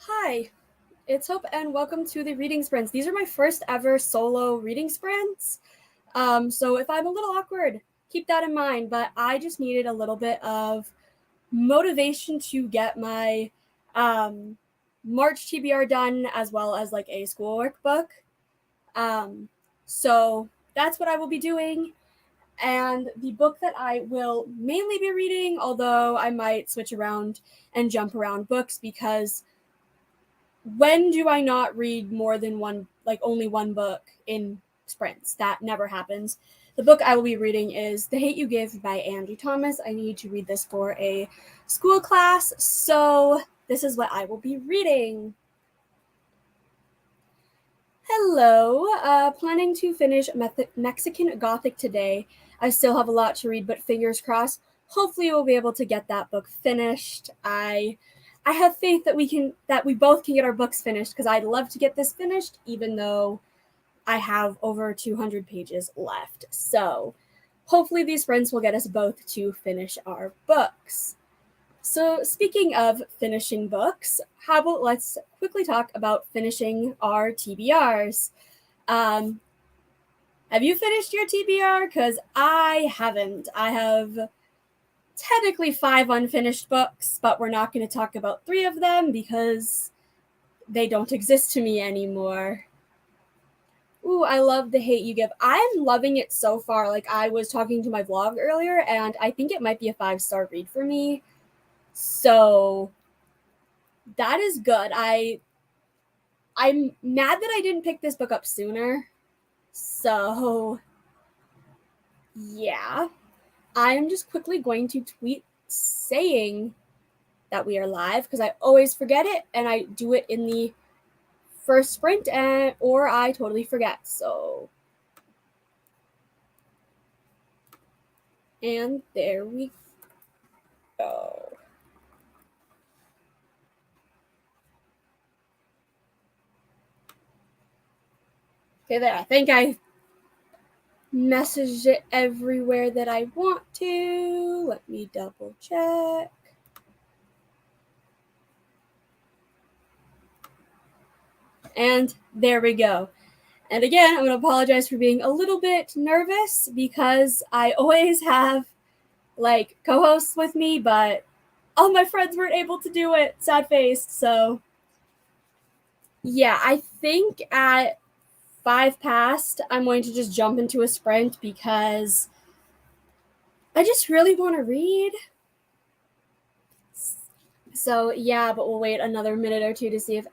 Hi, it's Hope, and welcome to the reading sprints. These are my first ever solo reading sprints. So if I'm a little awkward, keep that in mind. But I just needed a little bit of motivation to get my March TBR done, as well as like a schoolwork book. So that's what I will be doing. And the book that I will mainly be reading, although I might switch around and jump around books, because when do I not read more than one, like only one book in sprints? That never happens. The book I will be reading is The Hate You Give by Angie Thomas. I need to read this for a school class, so this is what I will be reading. Hello, planning to finish Mexican Gothic today. I still have a lot to read, but fingers crossed. Hopefully, we'll be able to get that book finished. I have faith that we both can get our books finished, because I'd love to get this finished, even though I have over 200 pages left. So, hopefully, these sprints will get us both to finish our books. So, speaking of finishing books, how about let's quickly talk about finishing our TBRs. Have you finished your TBR? Because I haven't. I have technically 5 unfinished books, but we're not going to talk about 3 of them because they don't exist to me anymore. Ooh, I love The Hate You Give. I'm loving it so far. Like, I was talking to my vlog earlier, and I think it might be a 5-star read for me. So that is good. I'm mad that I didn't pick this book up sooner. So yeah. I am just quickly going to tweet saying that we are live, because I always forget it, and I do it in the first sprint, or I totally forget. So, and there we go. Okay, there. I think I messaged it everywhere that I want to. Let me double check. And there we go. And again, I'm going to apologize for being a little bit nervous, because I always have like co-hosts with me, but all my friends weren't able to do it. Sad face. So yeah, I think at 5 past, I'm going to just jump into a sprint, because I just really want to read. So yeah, but we'll wait another minute or two to see if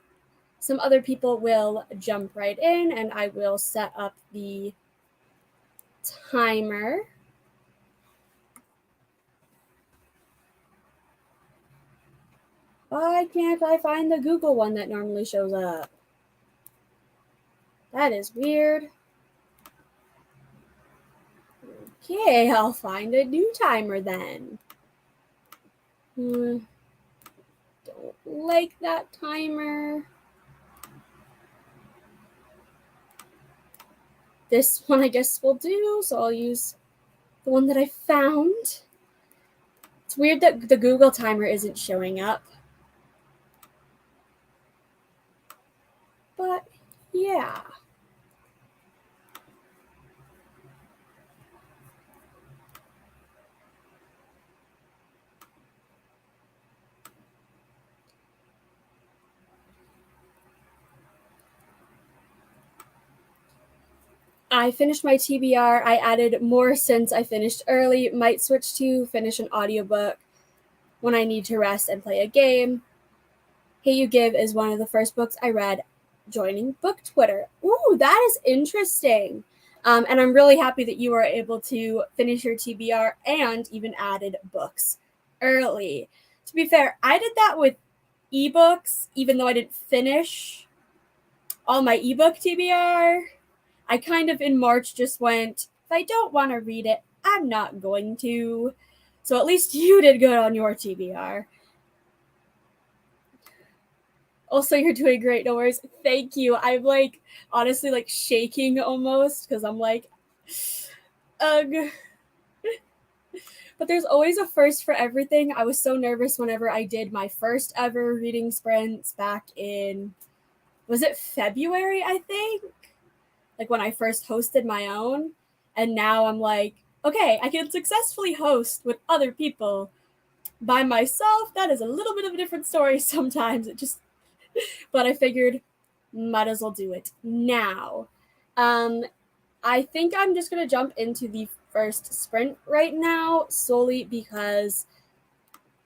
some other people will jump right in, and I will set up the timer. Why can't I find the Google one that normally shows up? That is weird. Okay, I'll find a new timer then. Don't like that timer. This one I guess will do, so I'll use the one that I found. It's weird that the Google timer isn't showing up. But yeah. I finished my TBR. I added more since I finished early. Might switch to finish an audiobook when I need to rest and play a game. Hey You Give is one of the first books I read joining book Twitter. Ooh, that is interesting. And I'm really happy that you were able to finish your TBR and even added books early. To be fair, I did that with ebooks, even though I didn't finish all my ebook TBR. I kind of in March just went, if I don't want to read it, I'm not going to. So at least you did good on your TBR. Also, you're doing great. No worries. Thank you. I'm like honestly like shaking almost, because I'm like, ugh. But there's always a first for everything. I was so nervous whenever I did my first ever reading sprints back in, was it February, I think? Like when I first hosted my own. And now I'm like, okay, I can successfully host with other people. By myself, that is a little bit of a different story sometimes. But I figured, might as well do it now. I think I'm just going to jump into the first sprint right now, solely because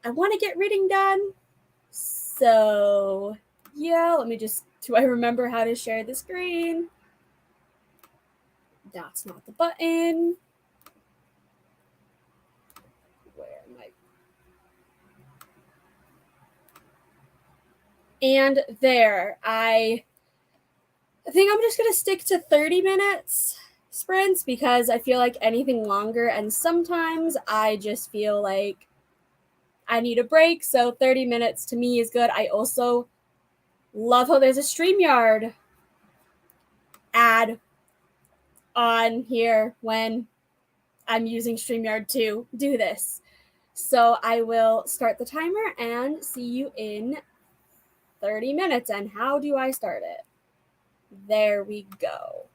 I want to get reading done. So, yeah, do I remember how to share the screen? That's not the button. Where am I? And there, I think I'm just going to stick to 30 minutes sprints because I feel like anything longer, and sometimes I just feel like I need a break. So 30 minutes to me is good. I also love how there's a StreamYard ad on here when I'm using StreamYard to do this. So I will start the timer and see you in 30 minutes. And how do I start it? There we go.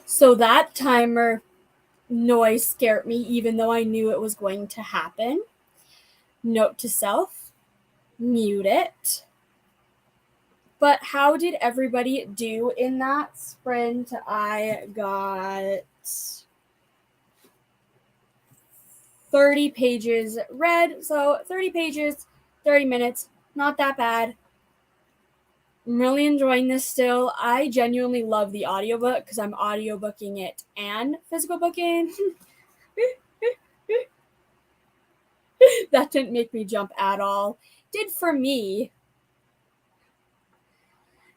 So that timer noise scared me, even though I knew it was going to happen. Note to self, mute it. But how did everybody do in that sprint? I got 30 pages read. So 30 pages, 30 minutes. Not that bad. I'm really enjoying this still. I genuinely love the audiobook because I'm audiobooking it and physical booking. That didn't make me jump at all. Did for me.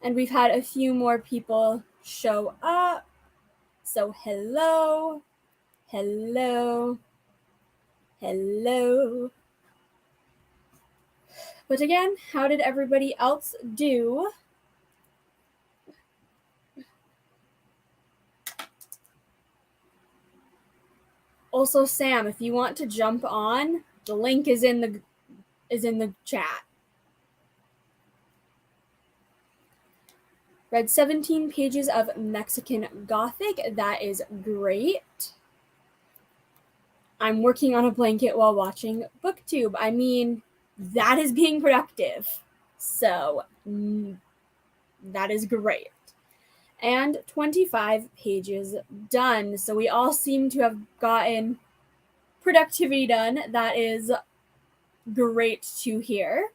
And we've had a few more people show up. So hello, hello, hello. But again, how did everybody else do? Also, Sam, if you want to jump on, the link is in the chat. Read 17 pages of Mexican Gothic. That is great. I'm working on a blanket while watching BookTube. I mean, that is being productive. So, that is great. And 25 pages done. So we all seem to have gotten productivity done. That is great to hear.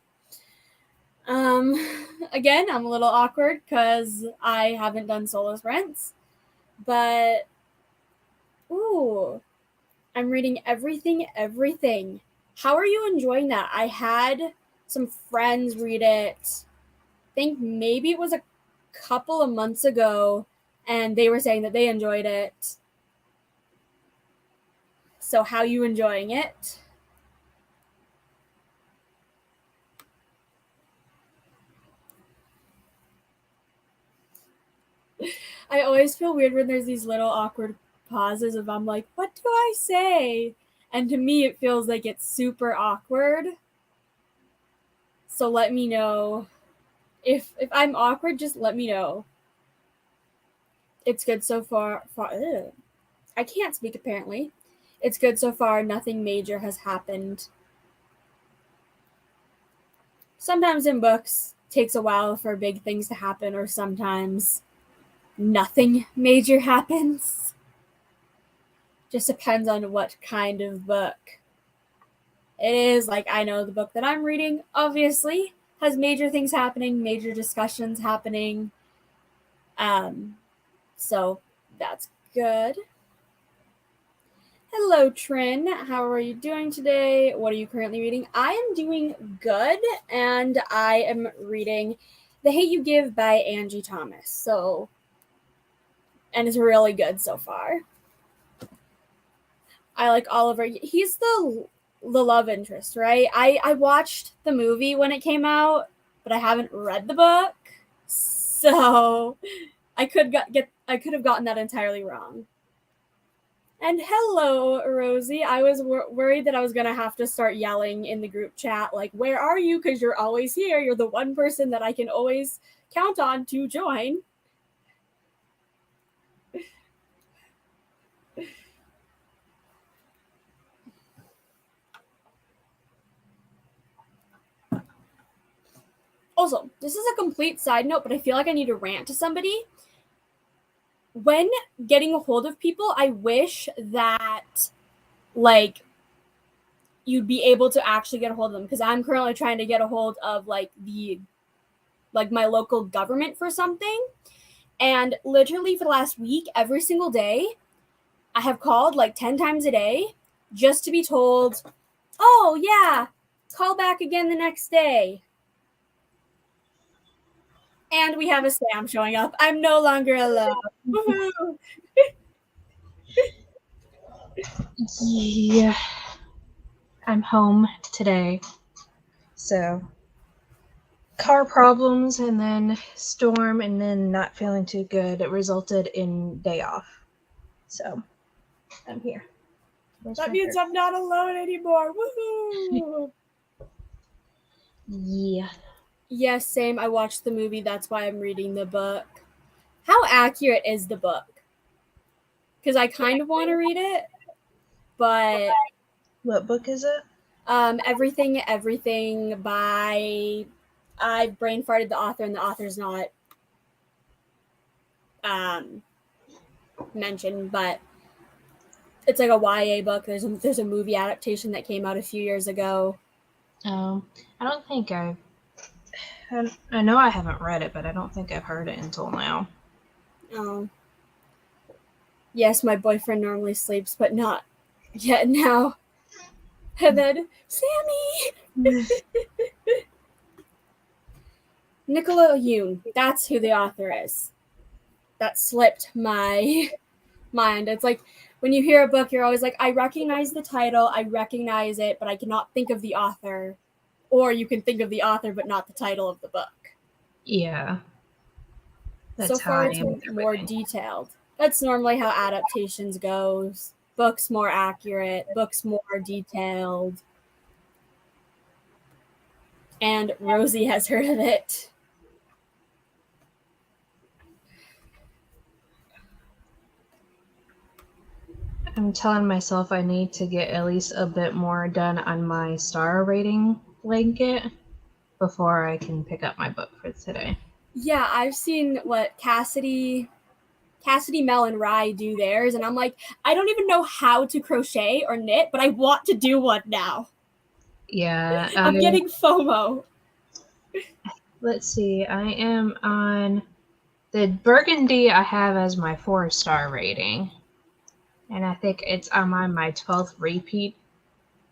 Again, I'm a little awkward because I haven't done solo sprints, but I'm reading everything. How are you enjoying that? I had some friends read it. I think maybe it was a couple of months ago, and they were saying that they enjoyed it. So how are you enjoying it? I always feel weird when there's these little awkward pauses of I'm like, what do I say? And to me, it feels like it's super awkward. So let me know. If I'm awkward, just let me know. It's good so far. I can't speak apparently. It's good so far. Nothing major has happened. Sometimes in books, it takes a while for big things to happen, or sometimes nothing major happens. Just depends on what kind of book it is. Like, I know the book that I'm reading, obviously, has major things happening, major discussions happening. So that's good. Hello, Trin. How are you doing today? What are you currently reading? I am doing good, and I am reading The Hate You Give by Angie Thomas. So, and it's really good so far. I like Oliver. He's the love interest, right? I watched the movie when it came out, but I haven't read the book, so I could have gotten that entirely wrong. And hello, Rosie. I was worried that I was gonna have to start yelling in the group chat, like, "Where are you?" Because you're always here. You're the one person that I can always count on to join. Also, this is a complete side note, but I feel like I need to rant to somebody. When getting a hold of people, I wish that, like, you'd be able to actually get a hold of them, because I'm currently trying to get a hold of, like, my local government for something. And literally for the last week, every single day, I have called like 10 times a day just to be told, oh, yeah, call back again the next day. And we have a Sam showing up. I'm no longer alone. Woohoo! Yeah, I'm home today. So, car problems and then storm and then not feeling too good. It resulted in day off. So, I'm here. That means I'm not alone anymore. Woohoo! Yeah. Yes, same. I watched the movie. That's why I'm reading the book. How accurate is the book? because I kind of want to read it, but What book is it? Everything by, I brain farted the author, and the author's not mentioned, but it's like a YA book. There's a movie adaptation that came out a few years ago. I don't think I know I haven't read it, but I don't think I've heard it until now. Yes, my boyfriend normally sleeps, but not yet now. And then, Sammy! Nicola Yoon, that's who the author is. That slipped my mind. It's like when you hear a book, you're always like, I recognize the title, I recognize it, but I cannot think of the author. Or you can think of the author, but not the title of the book. Yeah. That's so far, it's more detailed. That's normally how adaptations goes. Books more accurate, books more detailed. And Rosie has heard of it. I'm telling myself I need to get at least a bit more done on my star rating blanket before I can pick up my book for today. Yeah, I've seen what Cassidy, Mel, and Rye do theirs, and I'm like, I don't even know how to crochet or knit, but I want to do one now. Yeah. I'm getting FOMO. Let's see. I am on the Burgundy. I have as my 4-star rating, and I think I'm on my 12th repeat,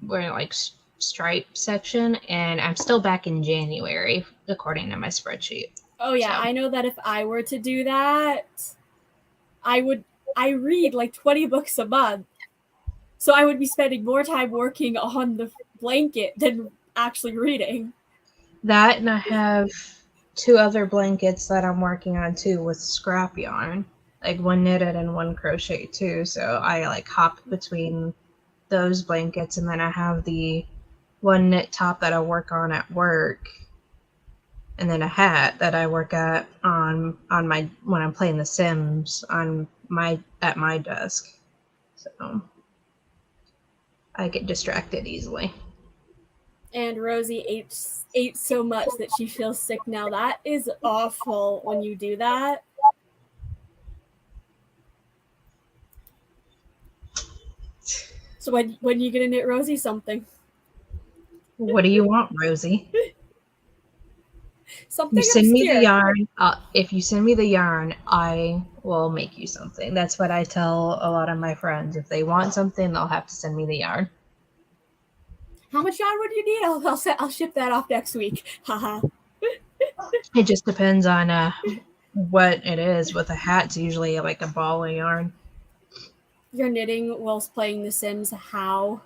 where like stripe section, and I'm still back in January according to my spreadsheet. Oh yeah, so. I know that if I were to do that, I read like 20 books a month. So I would be spending more time working on the blanket than actually reading. That, and I have 2 other blankets that I'm working on too with scrap yarn, like one knitted and one crochet too. So I like hop between those blankets, and then I have the one knit top that I work on at work, and then a hat that I work at on my when I'm playing The Sims at my desk. So I get distracted easily. And Rosie ate so much that she feels sick now. That is awful when you do that. So when you gonna knit Rosie something? What do you want, Rosie? Something you send obscure. me the yarn. If you send me the yarn, I will make you something. That's what I tell a lot of my friends. If they want something, they'll have to send me the yarn. How much yarn would you need? I'll ship that off next week. Haha. It just depends on what it is. With a hat, it's usually like a ball of yarn. You're knitting whilst playing The Sims. How?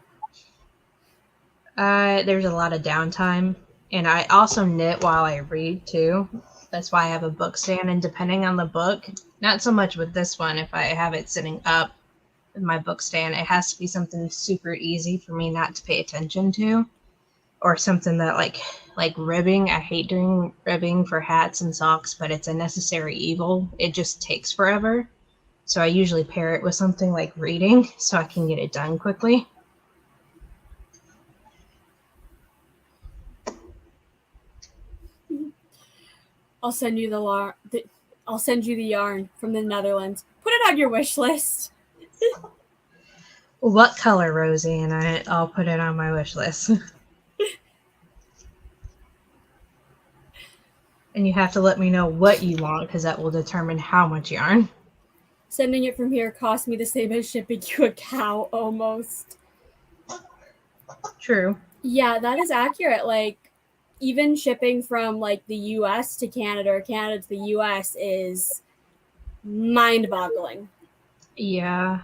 There's a lot of downtime, and I also knit while I read too. That's why I have a book stand, and depending on the book, not so much with this one, if I have it sitting up in my book stand, it has to be something super easy for me not to pay attention to, or something that like ribbing. I hate doing ribbing for hats and socks, but it's a necessary evil. It just takes forever. So I usually pair it with something like reading so I can get it done quickly. I'll send you I'll send you the yarn from the Netherlands. Put it on your wish list. What color, Rosie? And I'll put it on my wish list. And you have to let me know what you want, because that will determine how much yarn. Sending it from here cost me the same as shipping you a cow, almost. True. Yeah, that is accurate. Like, even shipping from like the US to Canada or Canada to the US is mind-boggling. Yeah.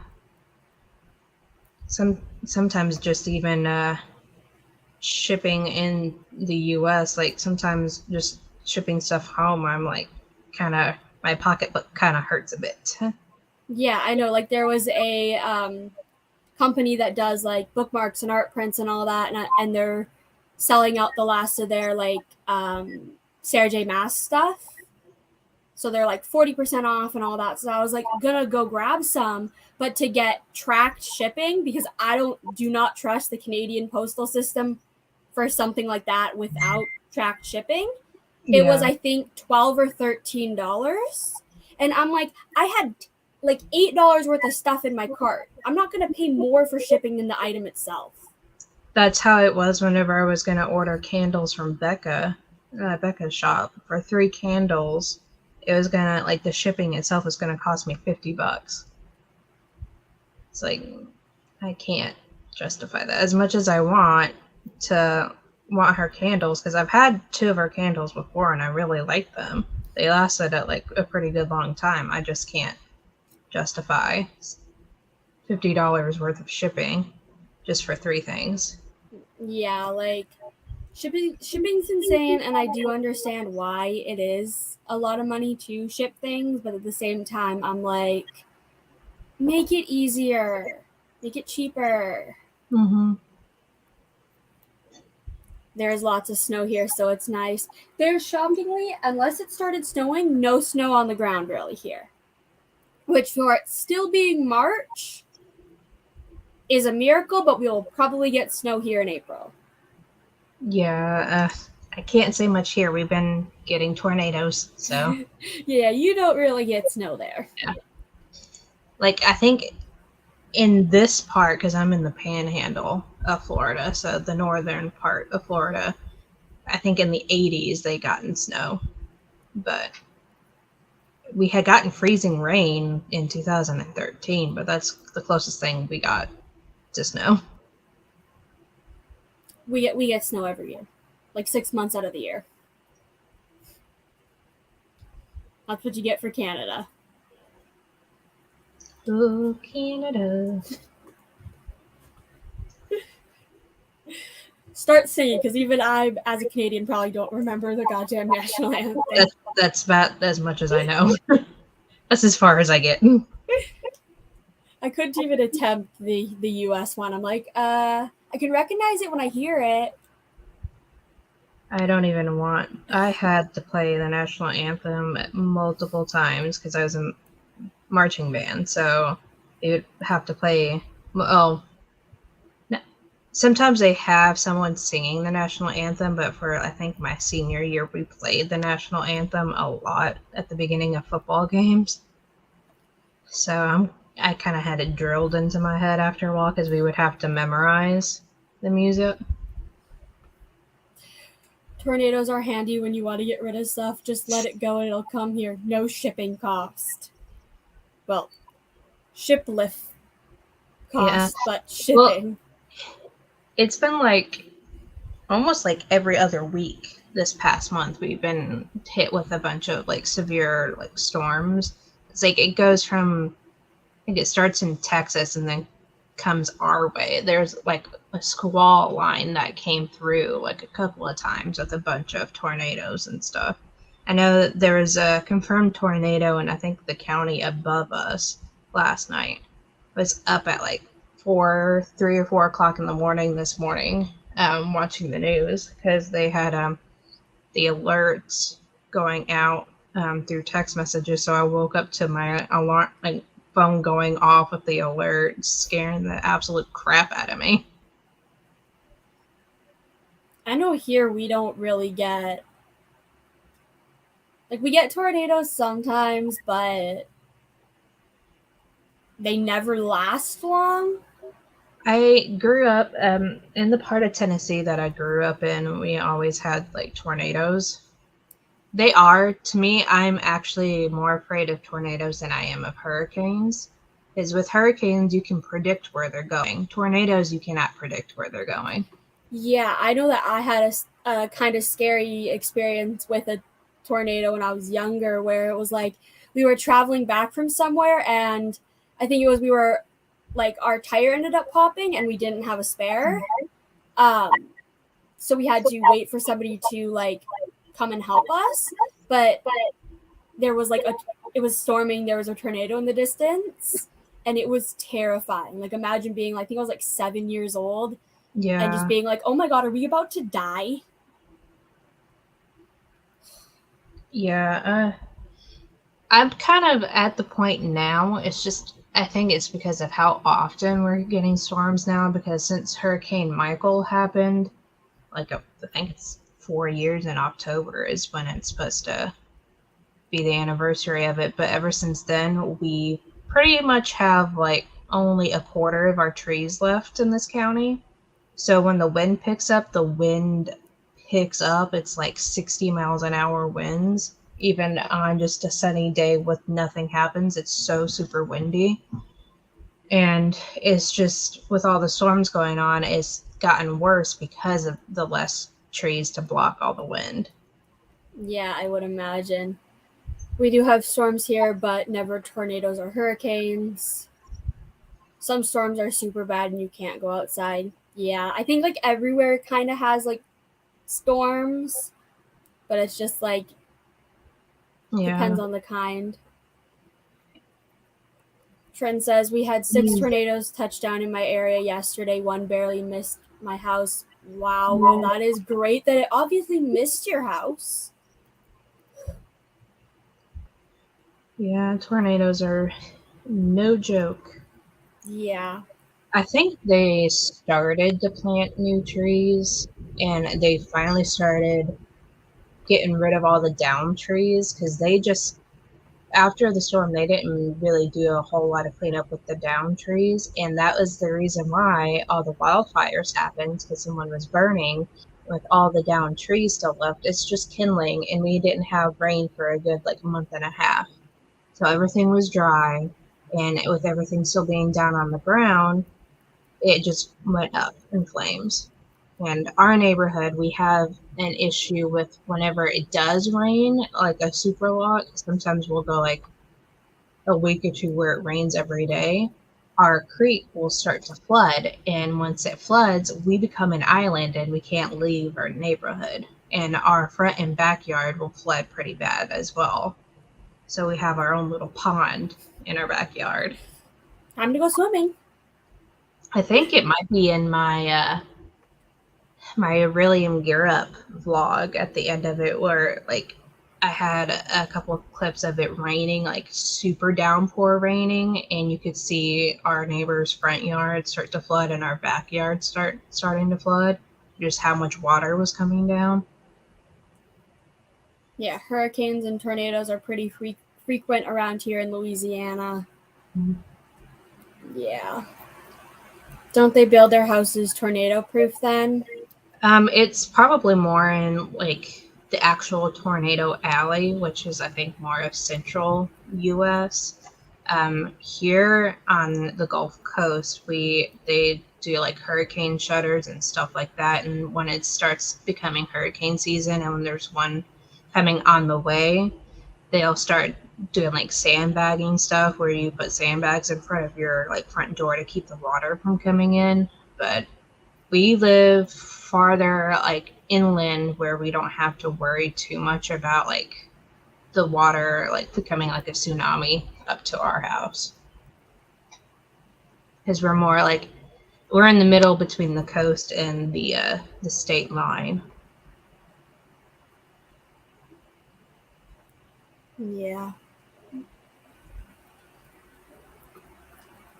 Sometimes just even shipping in the US, like sometimes just shipping stuff home, I'm like my pocketbook kind of hurts a bit. Yeah, I know. Like there was a company that does like bookmarks and art prints and all that, and they're selling out the last of their like Sarah J. Maas stuff. So they're like 40% off and all that. So I was like, gonna go grab some, but to get tracked shipping, because I do not trust the Canadian postal system for something like that without tracked shipping. It was, Yeah. I think, $12 or $13. And I'm like, I had like $8 worth of stuff in my cart. I'm not going to pay more for shipping than the item itself. That's how it was whenever I was going to order candles from Becca's shop for 3 candles. It was going to, like, the shipping itself was going to cost me $50. It's like, I can't justify that as much as I want her candles, because I've had 2 of her candles before and I really like them. They lasted at like a pretty good long time. I just can't justify $50 worth of shipping just for 3 things. Yeah, like shipping's insane, and I do understand why it is a lot of money to ship things, but at the same time, I'm like, make it easier, make it cheaper. Mm-hmm. There's lots of snow here, so it's nice. There's shockingly, unless it started snowing, no snow on the ground really here. Which, for it still being March, is a miracle, but we'll probably get snow here in April. Yeah, I can't say much here. We've been getting tornadoes, so. Yeah, you don't really get snow there. Yeah. Like, I think in this part, because I'm in the panhandle of Florida, so the northern part of Florida, I think in the 80s they gotten snow. But we had gotten freezing rain in 2013, but that's the closest thing we got to snow. We get snow every year, like 6 months out of the year. That's what you get for Canada. Oh, Canada. Start singing, because even I, as a Canadian, probably don't remember the goddamn national anthem. That's about as much as I know. That's as far as I get. I couldn't even attempt the U.S. one. I'm like, I can recognize it when I hear it. I don't even want. I had to play the national anthem multiple times because I was in marching band, so you would have to play. Oh, sometimes they have someone singing the national anthem, but for I think my senior year, we played the national anthem a lot at the beginning of football games. So I kind of had it drilled into my head after a while because we would have to memorize the music. Tornadoes are handy when you want to get rid of stuff. Just let it go and it'll come here. No shipping cost. Well, ship lift cost, but shipping. Well, it's been like almost like every other week this past month we've been hit with a bunch of like severe like storms. It's like it goes from, I think it starts in Texas and then comes our way. There's like a squall line that came through like a couple of times with a bunch of tornadoes and stuff. I know that there was a confirmed tornado in I think the county above us last night. It was up at like 3 or 4 o'clock in the morning this morning, watching the news because they had the alerts going out through text messages. So I woke up to my alarm, like phone going off with the alert, scaring the absolute crap out of me. I know here we don't really get, like, we get tornadoes sometimes, but they never last long. I grew up in the part of Tennessee that I grew up in. We always had like tornadoes. They are, to me, I'm actually more afraid of tornadoes than I am of hurricanes. Because with hurricanes, you can predict where they're going. Tornadoes, you cannot predict where they're going. Yeah, I know that I had a kind of scary experience with a tornado when I was younger, where it was like we were traveling back from somewhere, and I think it was we were like our tire ended up popping and we didn't have a spare. So we had to wait for somebody to like come and help us. But there was like it was storming, there was a tornado in the distance, and it was terrifying. Like imagine being like, I think I was like 7 years old. Yeah. And just being like, oh my God, are we about to die? Yeah. I'm kind of at the point now. It's just, I think it's because of how often we're getting storms now. Because since Hurricane Michael happened, like I think it's 4 years in October is when it's supposed to be the anniversary of it. But ever since then, we pretty much have like only a quarter of our trees left in this county. So when the wind picks up, it's like 60 miles an hour winds. Even on just a sunny day with nothing happens, it's so super windy. And it's just, with all the storms going on, it's gotten worse because of the less trees to block all the wind. Yeah, I would imagine. We do have storms here, but never tornadoes or hurricanes. Some storms are super bad and you can't go outside. Yeah, I think like everywhere kind of has like storms, but it's just like Yeah. depends on the kind. Trent says we had 6 tornadoes touch down in my area yesterday. One barely missed my house. Wow, well that is great that it obviously missed your house. Yeah, tornadoes are no joke. Yeah. I think they started to plant new trees and they finally started getting rid of all the down trees because they just, after the storm, they didn't really do a whole lot of cleanup with the down trees. And that was the reason why all the wildfires happened, because someone was burning with all the down trees still left. It's just kindling, and we didn't have rain for a good like month and a half. So everything was dry. And with everything still being down on the ground, it just went up in flames. And our neighborhood, we have an issue with whenever it does rain, like a super lot. Sometimes we'll go like a week or two where it rains every day. Our creek will start to flood. And once it floods, we become an island and we can't leave our neighborhood. And our front and backyard will flood pretty bad as well. So we have our own little pond in our backyard. Time to go swimming. I think it might be in my Aurelium Gear Up vlog at the end of it, where like I had a couple of clips of it raining, like super downpour raining, and you could see our neighbor's front yard start to flood and our backyard starting to flood, just how much water was coming down. Yeah, hurricanes and tornadoes are pretty frequent around here in Louisiana. Mm-hmm. Yeah. Don't they build their houses tornado proof then? It's probably more in like the actual tornado alley, which is I think more of central US. Here on the Gulf Coast, they do like hurricane shutters and stuff like that. And when it starts becoming hurricane season, and when there's one coming on the way, they'll start doing like sandbagging stuff, where you put sandbags in front of your like front door to keep the water from coming in. But we live farther like inland, where we don't have to worry too much about like the water like becoming like a tsunami up to our house, because we're in the middle between the coast and the state line. Yeah.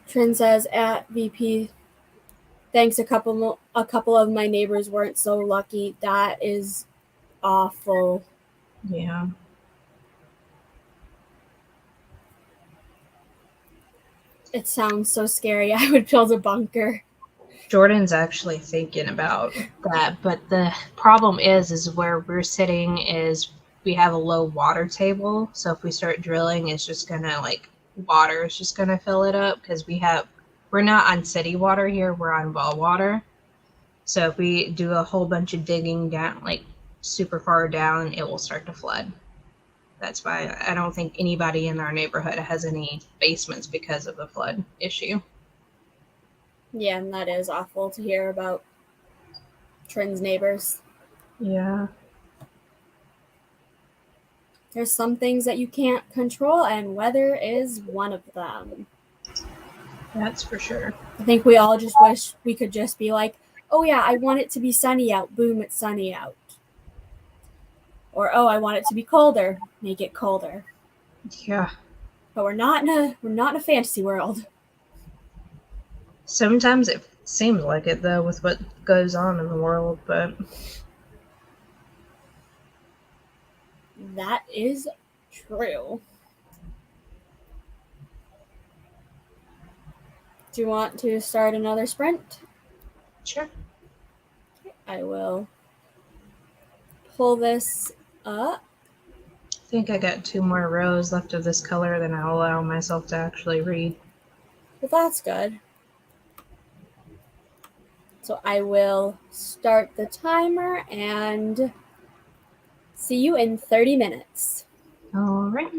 Trin says at VP, thanks, a couple of my neighbors weren't so lucky. That is awful. Yeah. It sounds so scary. I would build a bunker. Jordan's actually thinking about that, but the problem is where we're sitting is we have a low water table. So if we start drilling, it's just gonna like water is just gonna fill it up, because we're not on city water here, we're on well water. So if we do a whole bunch of digging down, like super far down, it will start to flood. That's why I don't think anybody in our neighborhood has any basements because of the flood issue. Yeah, and that is awful to hear about Trin's neighbors. Yeah. There's some things that you can't control, and weather is one of them. That's for sure. I think we all just wish we could just be like, oh yeah, I want it to be sunny out. Boom, it's sunny out. Or, oh, I want it to be colder. Make it colder. Yeah. But we're not in a fantasy world. Sometimes it seems like it, though, with what goes on in the world, but... That is true. Do you want to start another sprint? Sure. Okay, I will pull this up. I think I got 2 more rows left of this color, then I'll allow myself to actually read. Well, that's good. So I will start the timer and see you in 30 minutes. All right.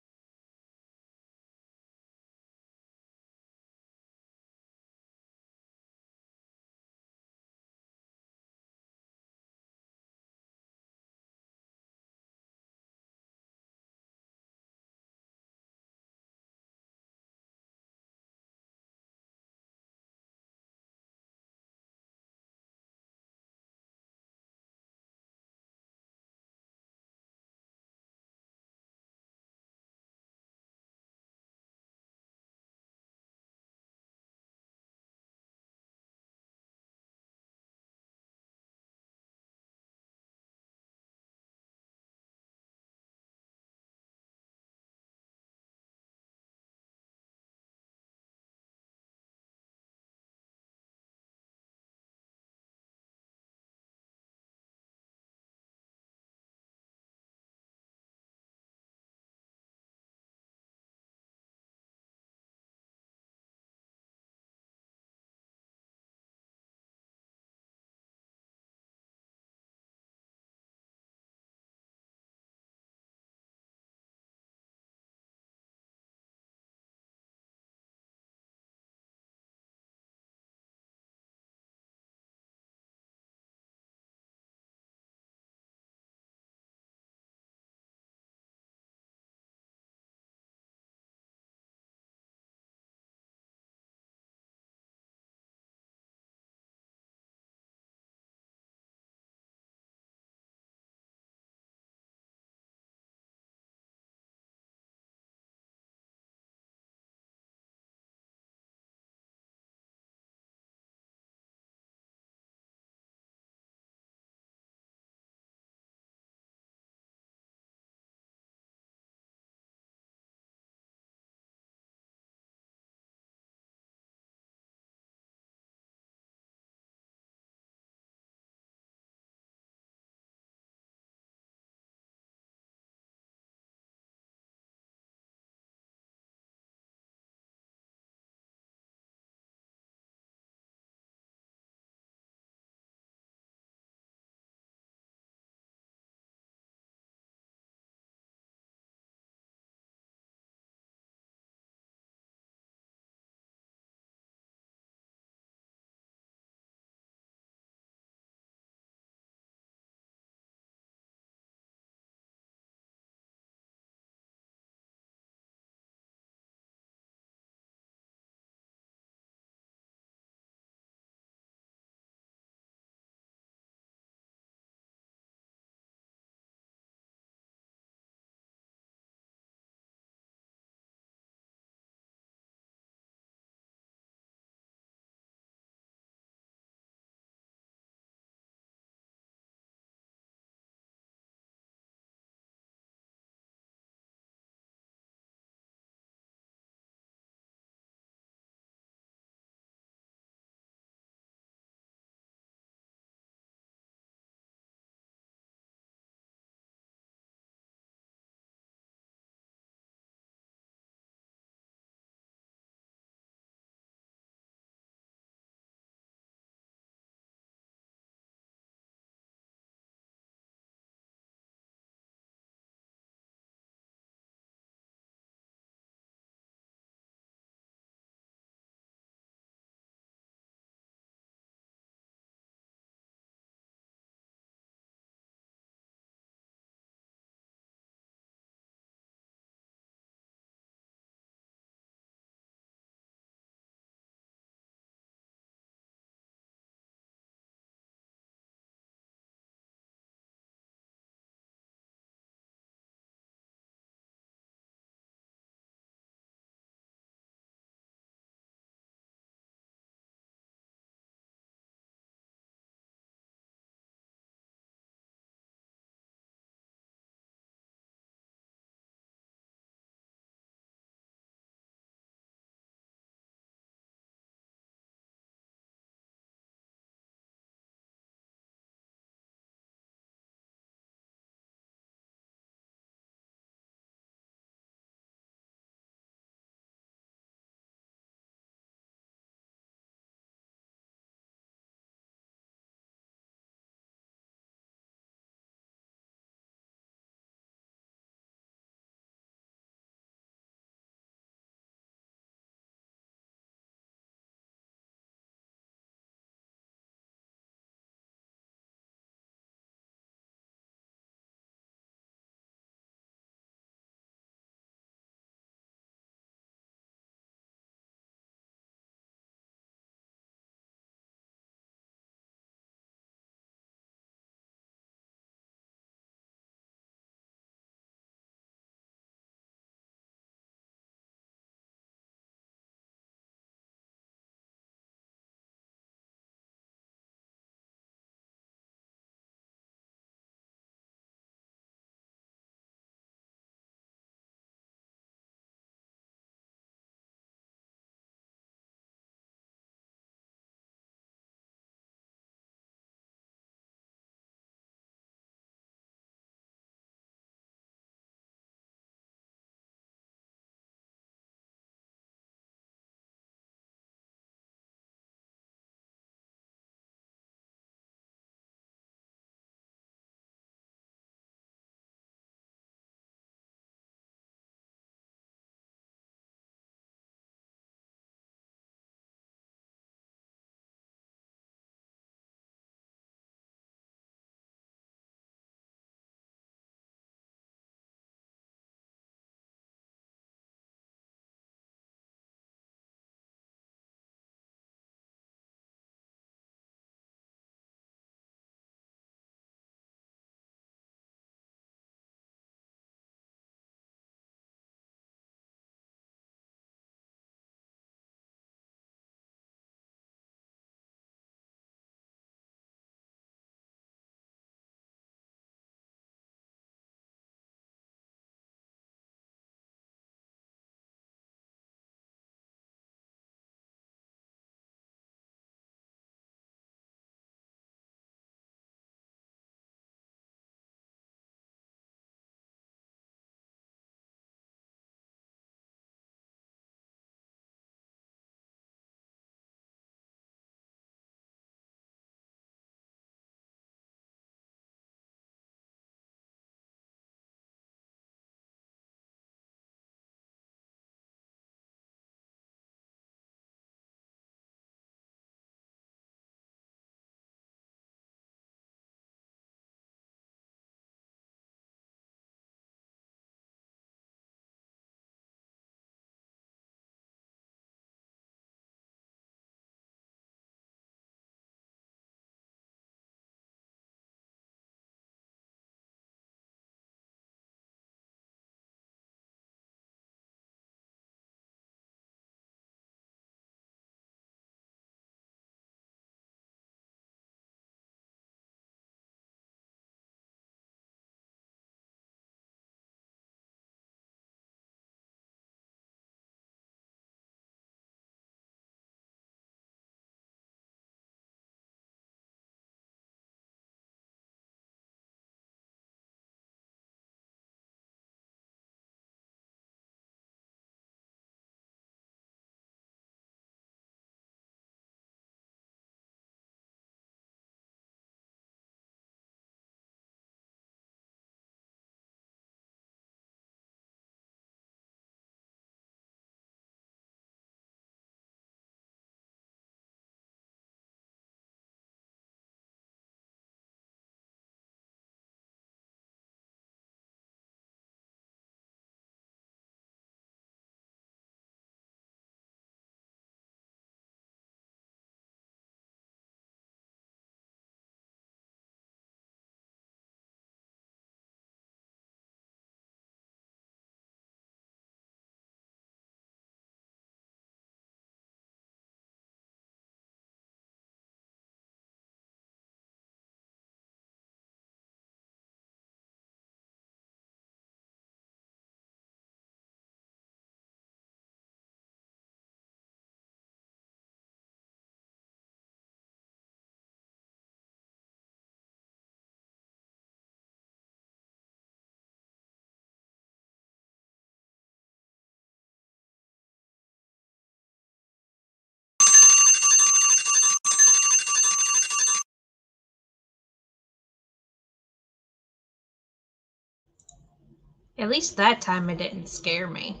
At least that time it didn't scare me.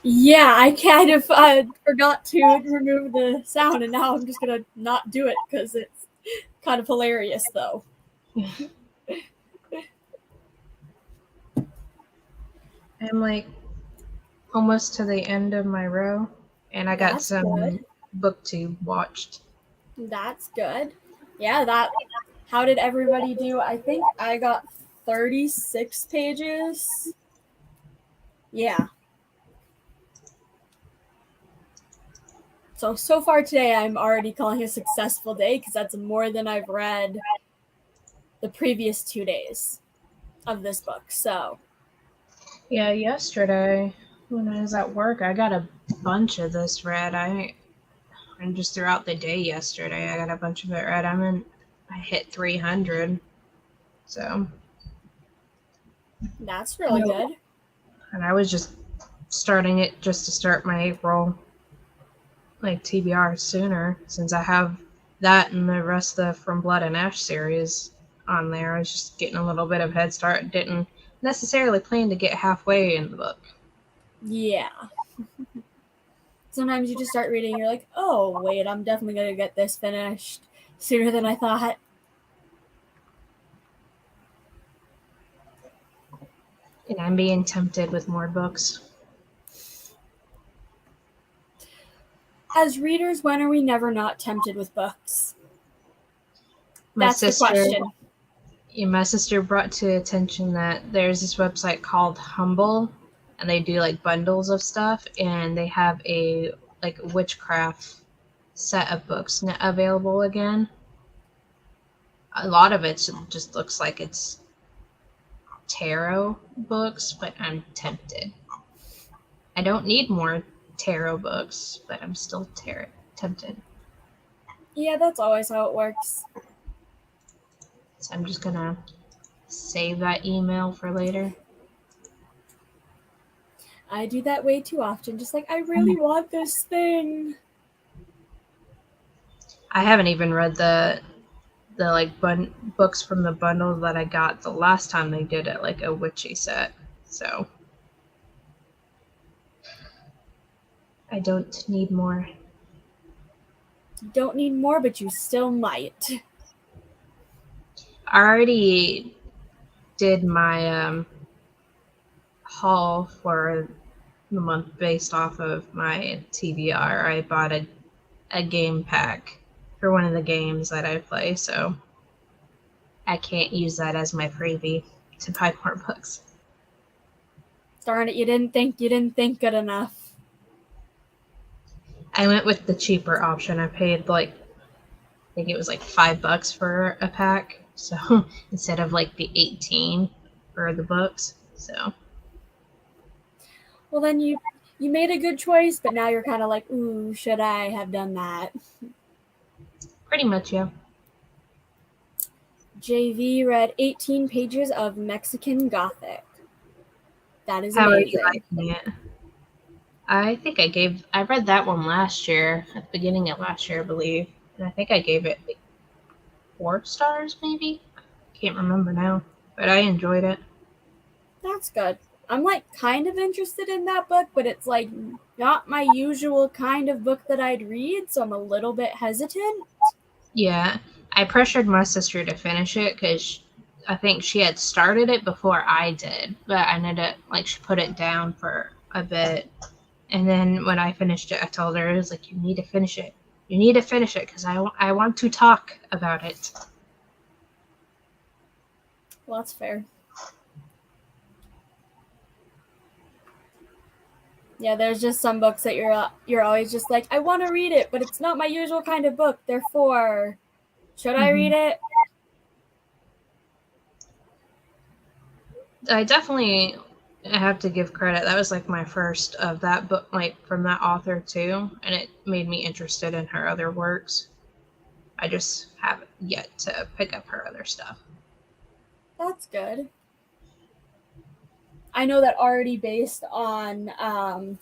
Yeah, I kind of forgot to remove the sound, and now I'm just gonna not do it because it's kind of hilarious, though. I'm like almost to the end of my row, and I got That's good. some booktube watched. That's good. Yeah, that. How did everybody do? I think I got 36 pages. Yeah. So far today, I'm already calling a successful day because that's more than I've read the previous 2 days of this book. So, Yeah, yesterday when I was at work, I got a bunch of this read. And just throughout the day yesterday, I got a bunch of it read. I hit 300, so that's really good. and I was just starting it just to start my April like TBR sooner, since I have that and the rest of the From Blood and Ash series on there. I was just getting a little bit of head start. Didn't necessarily plan to get halfway in the book. Yeah. Sometimes you just start reading, you're like, oh, wait, I'm definitely going to get this finished sooner than I thought. And I'm being tempted with more books. As readers, when are we never not tempted with books? That's the question. My sister brought to attention that there's this website called Humble, and they do like bundles of stuff, and they have a like witchcraft set of books available again. A lot of it just looks like it's tarot books, but I'm tempted. I don't need more tarot books, but I'm still tempted. Yeah, that's always how it works. So I'm just gonna save that email for later. I do that way too often. Just like, I really want this thing. I haven't even read the like books from the bundle that I got the last time they did it, like a witchy set. So I don't need more. You don't need more, but you still might. I already did my haul for the month based off of my TBR. I bought a game pack for one of the games that I play, so I can't use that as my freebie to buy more books. Darn it, you didn't think good enough. I went with the cheaper option. I paid like I think it was like $5 for a pack. So instead of like the 18 for the books. So Well, then you made a good choice, but now you're kind of like, ooh, should I have done that? pretty much, yeah. JV read 18 pages of Mexican Gothic. That is How are you amazing. liking it? I read that one last year, at the beginning of last year, I believe. And I think I gave it like 4 stars, maybe? Can't remember now. But I enjoyed it. That's good. I'm like kind of interested in that book, but it's like not my usual kind of book that I'd read, so I'm a little bit hesitant. Yeah. I pressured my sister to finish it because I think she had started it before I did. But I ended up, like, she put it down for a bit. And then when I finished it, I told her, I was like, you need to finish it. You need to finish it because I want to talk about it. Well, that's fair. Yeah, there's just some books that you're always just like, I want to read it, but it's not my usual kind of book. Therefore, should I read it? I definitely have to give credit. That was like my first of that book, like from that author too, and it made me interested in her other works. I just haven't yet to pick up her other stuff. That's good. I know that already based on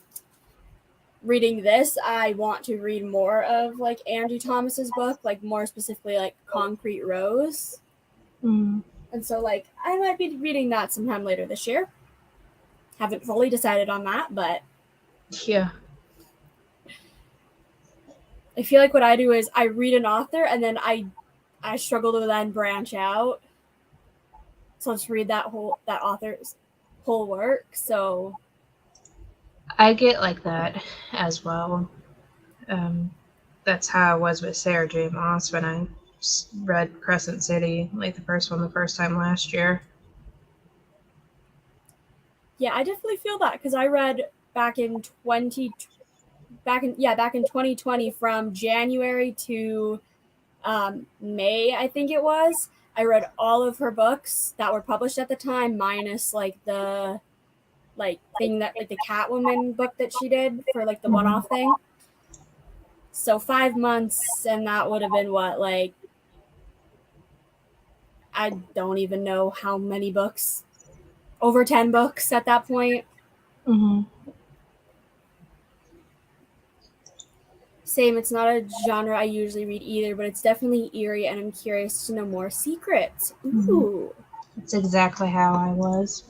reading this, I want to read more of like Angie Thomas's book, like more specifically like Concrete Rose. Mm. And so like I might be reading that sometime later this year. Haven't fully decided on that, but Yeah. I feel like what I do is I read an author and then I struggle to then branch out. So let's read that author's whole work. So I get like that as well. That's how I was with Sarah J. Maas when I read Crescent City, like the first time last year. yeah, I definitely feel that because I read back in 2020 from January to May, I think it was. I read all of her books that were published at the time, minus like the thing that like the Catwoman book that she did for like the Mm-hmm. one-off thing. So 5 months, and that would have been what, like, I don't even know how many books. Over 10 books at that point. Mm-hmm. Same, it's not a genre I usually read either, but it's definitely eerie, and I'm curious to know more secrets. Ooh. That's exactly how I was.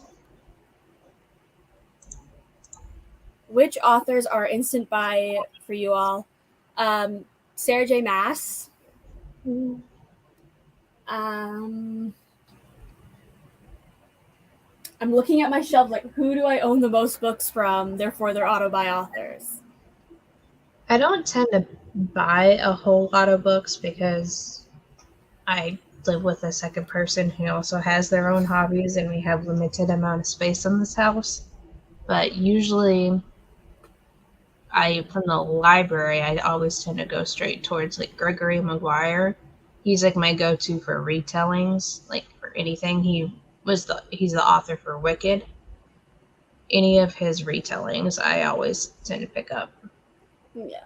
Which authors are instant buy for you all? Sarah J. Maas. Um, I'm looking at my shelf, like, who do I own the most books from? Therefore, they're auto-buy authors. I don't tend to buy a whole lot of books because I live with a second person who also has their own hobbies, and we have limited amount of space in this house. But usually, from the library, I always tend to go straight towards like Gregory Maguire. He's like my go-to for retellings, like for anything. He's the author for Wicked. Any of his retellings, I always tend to pick up. Yeah.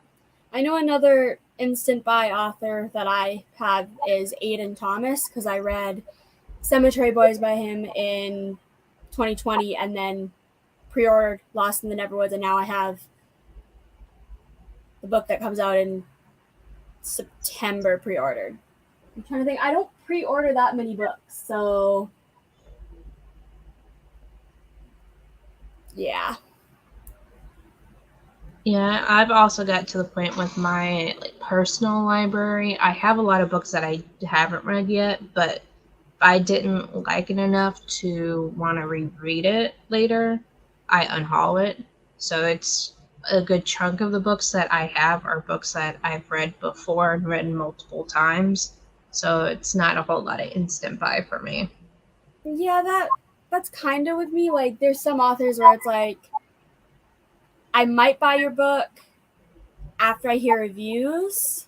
I know another instant buy author that I have is Aidan Thomas, because I read Cemetery Boys by him in 2020 and then pre-ordered Lost in the Neverwoods, and now I have the book that comes out in September pre-ordered. I'm trying to think. I don't pre-order that many books, so yeah. Yeah, I've also got to the point with my like personal library. I have a lot of books that I haven't read yet, but if I didn't like it enough to want to reread it later, I unhaul it. So it's a good chunk of the books that I have are books that I've read before and read multiple times. So it's not a whole lot of instant buy for me. Yeah, that's kind of with me. Like, there's some authors where it's like, I might buy your book after I hear reviews,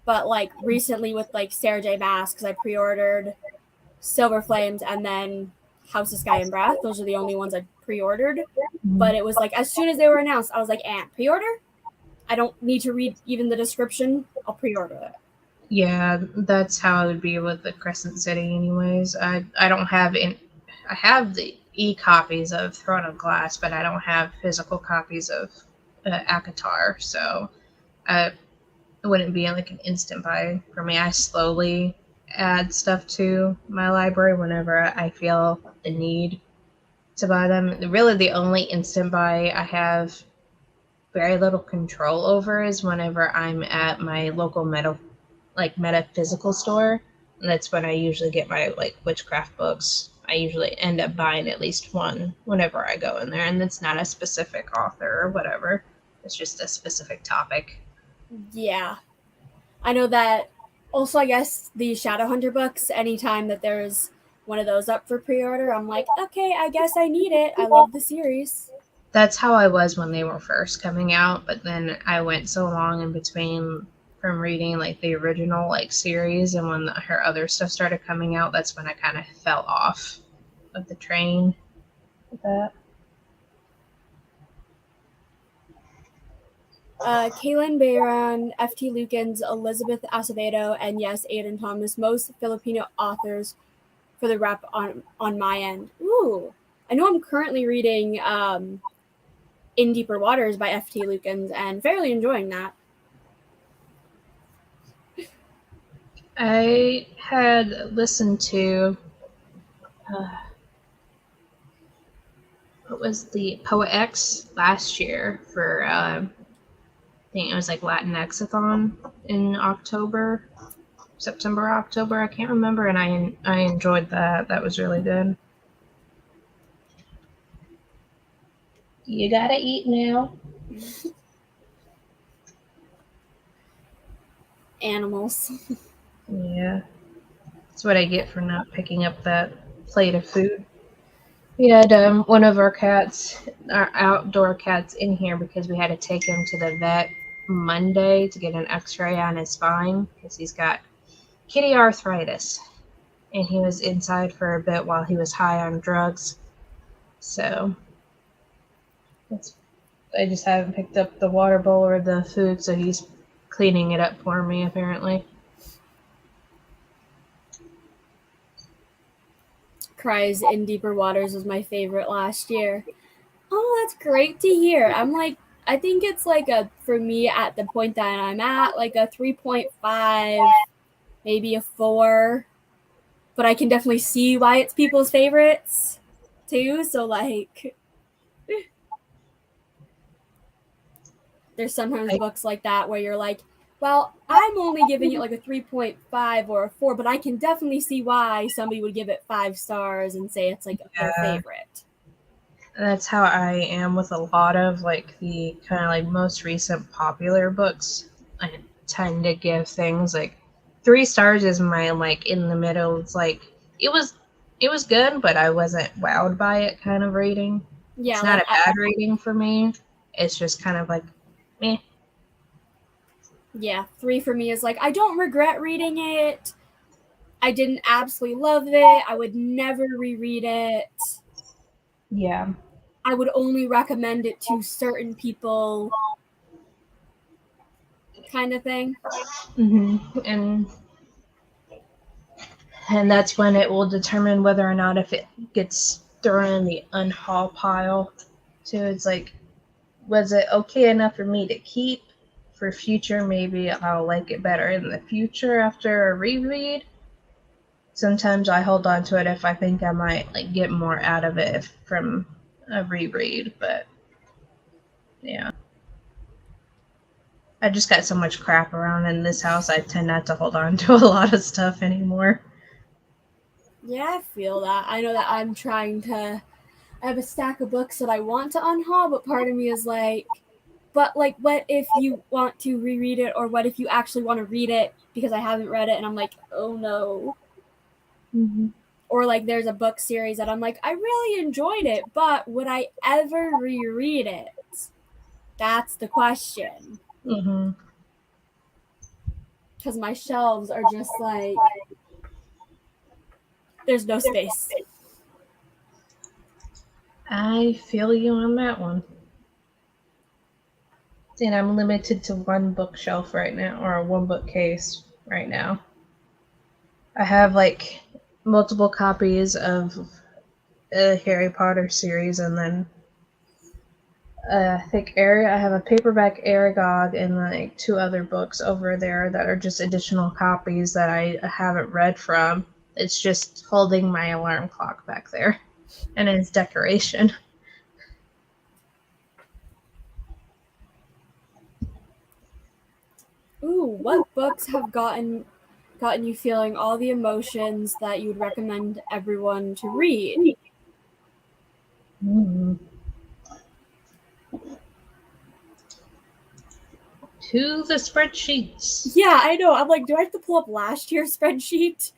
but like recently with like Sarah J. Maas, because I pre-ordered Silver Flames and then House of Sky and Breath. Those are the only ones I pre-ordered. But it was like as soon as they were announced, I was like, pre-order? I don't need to read even the description. I'll pre-order it. Yeah, that's how it would be with the Crescent City anyways. I don't have I have the e-copies of Throne of Glass, but I don't have physical copies of Akatar, so it wouldn't be like an instant buy for me. I slowly add stuff to my library whenever I feel the need to buy them. Really, the only instant buy I have very little control over is whenever I'm at my local metaphysical store. And that's when I usually get my like witchcraft books. I usually end up buying at least one whenever I go in there, and it's not a specific author or whatever. It's just a specific topic. Yeah. I know that also, I guess the Shadowhunter books, anytime that there's one of those up for pre-order, I'm like, okay, I guess I need it. I love the series. That's how I was when they were first coming out, but then I went so long in between from reading like the original like series, and when her other stuff started coming out, that's when I kind of fell off of the train with that. Kaylin Bayron, F.T. Lukens, Elizabeth Acevedo, and yes, Aidan Thomas, most Filipino authors for the rep on my end. Ooh. I know I'm currently reading In Deeper Waters by F.T. Lukens and fairly enjoying that. I had listened to uh, what was the Poet X last year for I think it was like Latinx-a-thon in September, October, I can't remember, and I enjoyed that. That was really good. You gotta eat now. Animals. Yeah. That's what I get for not picking up that plate of food. We had one of our outdoor cats, in here because we had to take him to the vet Monday to get an x-ray on his spine because he's got kitty arthritis. And he was inside for a bit while he was high on drugs. So I just haven't picked up the water bowl or the food, so he's cleaning it up for me, apparently. Cries in Deeper Waters was my favorite last year. Oh, that's great to hear. I'm like, I think it's like for me at the point that I'm at, like a 3.5, maybe a 4. But I can definitely see why it's people's favorites too. So like, there's sometimes books like that where you're like, well, I'm only giving it like a 3.5 or a 4, but I can definitely see why somebody would give it 5 stars and say it's like their favorite. That's how I am with a lot of like the kind of like most recent popular books. I tend to give things like 3 stars is my like in the middle. It's like it was good, but I wasn't wowed by it kind of rating. Yeah, it's not a bad rating for me. It's just kind of like meh. Yeah, 3 for me is like, I don't regret reading it. I didn't absolutely love it. I would never reread it. Yeah. I would only recommend it to certain people, kind of thing. Mm-hmm. And that's when it will determine whether or not if it gets thrown in the unhaul pile. So it's like, was it okay enough for me to keep for future? Maybe I'll like it better in the future after a reread. Sometimes I hold on to it if I think I might like get more out of it from a reread, but yeah. I just got so much crap around in this house, I tend not to hold on to a lot of stuff anymore. Yeah, I feel that. I know that I'm trying to. I have a stack of books that I want to unhaul, but part of me is like, but like, what if you want to reread it, or what if you actually want to read it because I haven't read it, and I'm like, oh no. Mm-hmm. Or like, there's a book series that I'm like, I really enjoyed it, but would I ever reread it? That's the question. Mm-hmm. Because my shelves are just like, there's no space. I feel you on that one. And I'm limited to one bookshelf right now, or one bookcase right now. I have like multiple copies of a Harry Potter series, and then I have a paperback Aragog and like 2 other books over there that are just additional copies that I haven't read from. It's just holding my alarm clock back there, and it's decoration. Ooh, what books have gotten you feeling all the emotions that you would recommend everyone to read? Mm. To the spreadsheets. Yeah, I know. I'm like, do I have to pull up last year's spreadsheet?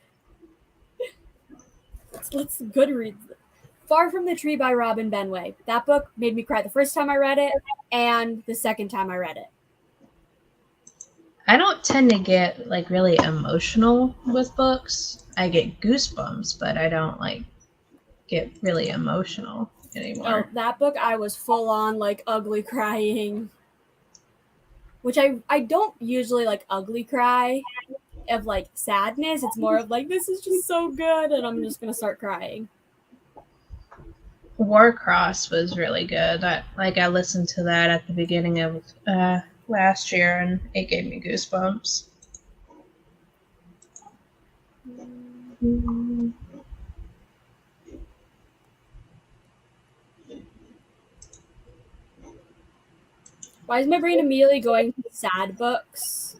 Let's Goodreads. Far from the Tree by Robin Benway. That book made me cry the first time I read it and the second time I read it. I don't tend to get like really emotional with books. I get goosebumps, but I don't like get really emotional anymore. Oh, that book I was full on like ugly crying. Which I don't usually like ugly cry of like sadness. It's more of like, this is just so good, and I'm just gonna start crying. Warcross was really good. I listened to that at the beginning of last year, and it gave me goosebumps. Why is my brain immediately going to sad books?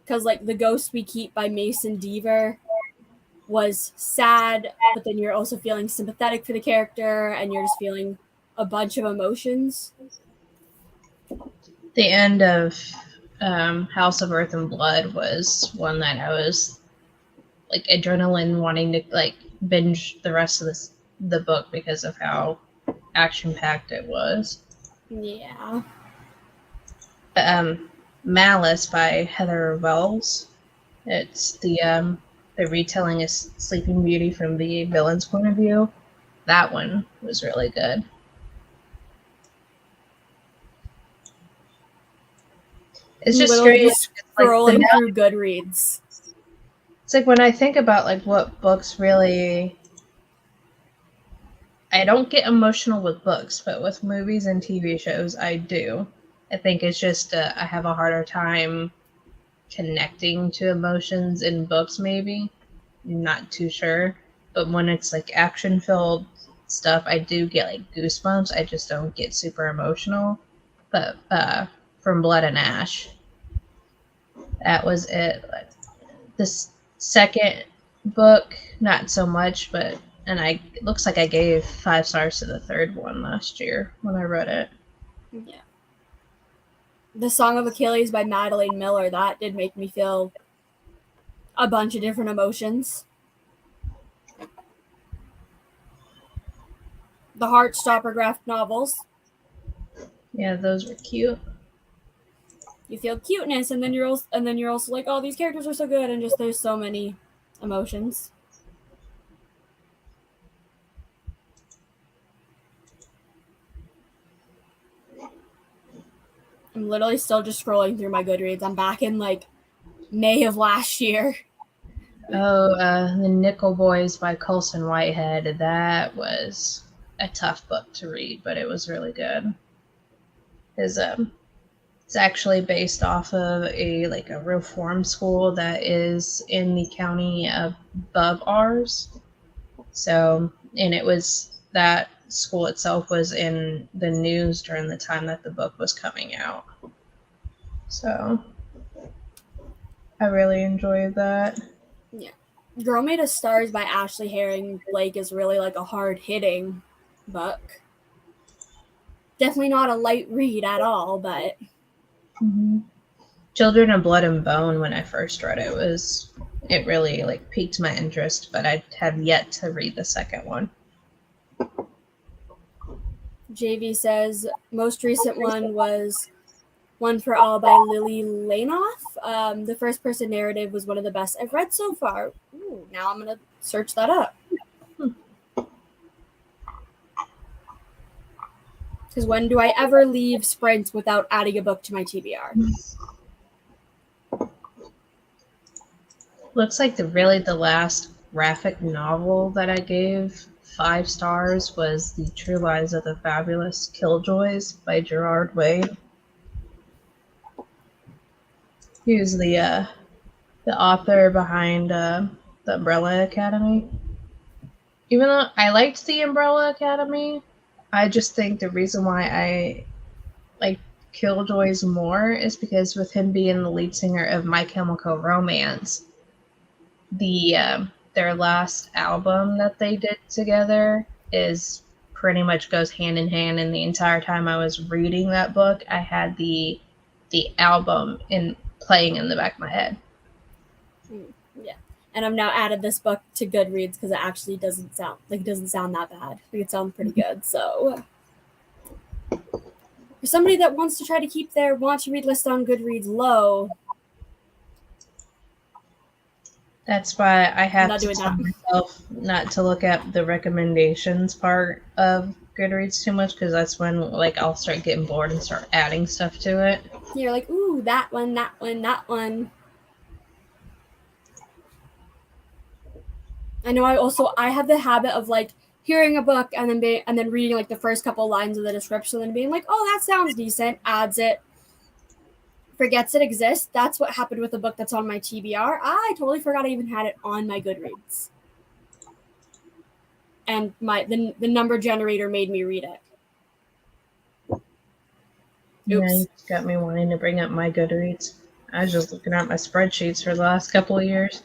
Because, like, The Ghost We Keep by Mason Deaver was sad, but then you're also feeling sympathetic for the character, and you're just feeling a bunch of emotions. The end of House of Earth and Blood was one that I was like adrenaline wanting to like binge the rest of the book because of how action packed it was. Yeah. Malice by Heather Wells. It's the retelling of Sleeping Beauty from the villain's point of view. That one was really good. It's just literally strange. just scrolling through Goodreads. It's like when I think about like what books really, I don't get emotional with books, but with movies and TV shows, I do. I think it's just I have a harder time connecting to emotions in books. Maybe I'm not too sure, but when it's like action filled stuff, I do get like goosebumps. I just don't get super emotional. But from Blood and Ash, that was it. This second book, not so much, but it looks like I gave 5 stars to the third one last year when I read it. Yeah. The Song of Achilles by Madeline Miller, that did make me feel a bunch of different emotions. The Heartstopper graphic novels. Yeah, those were cute. You feel cuteness, and then you're also like, oh, these characters are so good, and just there's so many emotions. I'm literally still just scrolling through my Goodreads. I'm back in like May of last year. Oh, the Nickel Boys by Coulson Whitehead. That was a tough book to read, but it was really good. It's actually based off of a reform school that is in the county above ours. So, and it was that school itself was in the news during the time that the book was coming out. So, I really enjoyed that. Yeah. Girl Made of Stars by Ashley Herring Blake is really like a hard-hitting book. Definitely not a light read at all, but Mm-hmm. Children of Blood and Bone, when I first read it, it really like piqued my interest, but I have yet to read the second one. JV says most recent one was One for All by Lily Lainoff. The first person narrative was one of the best I've read so far. Ooh, now I'm going to search that up. Because when do I ever leave Sprint without adding a book to my TBR? Looks like the last graphic novel that I gave 5 stars was The True Lives of the Fabulous Killjoys by Gerard Wade. He was the author behind the Umbrella Academy. Even though I liked the Umbrella Academy, I just think the reason why I like Killjoys more is because with him being the lead singer of My Chemical Romance, their last album that they did together is pretty much goes hand in hand. And the entire time I was reading that book, I had the album playing in the back of my head. Yeah, and I've now added this book to Goodreads because it actually doesn't sound that bad. It sounds pretty good. So for somebody that wants to try to keep their want to read list on Goodreads low, that's why I have to tell myself not to look at the recommendations part of Goodreads too much, because that's when I'll start getting bored and start adding stuff to it. You're like, ooh, that one, that one, that one. I know I have the habit of hearing a book and then reading the first couple lines of the description and being like, oh, that sounds decent, adds it, forgets it exists. That's what happened with the book that's on my TBR. I totally forgot I even had it on my Goodreads. And the number generator made me read it. Yeah, you Oops. just got me wanting to bring up my Goodreads. I was just looking at my spreadsheets for the last couple of years.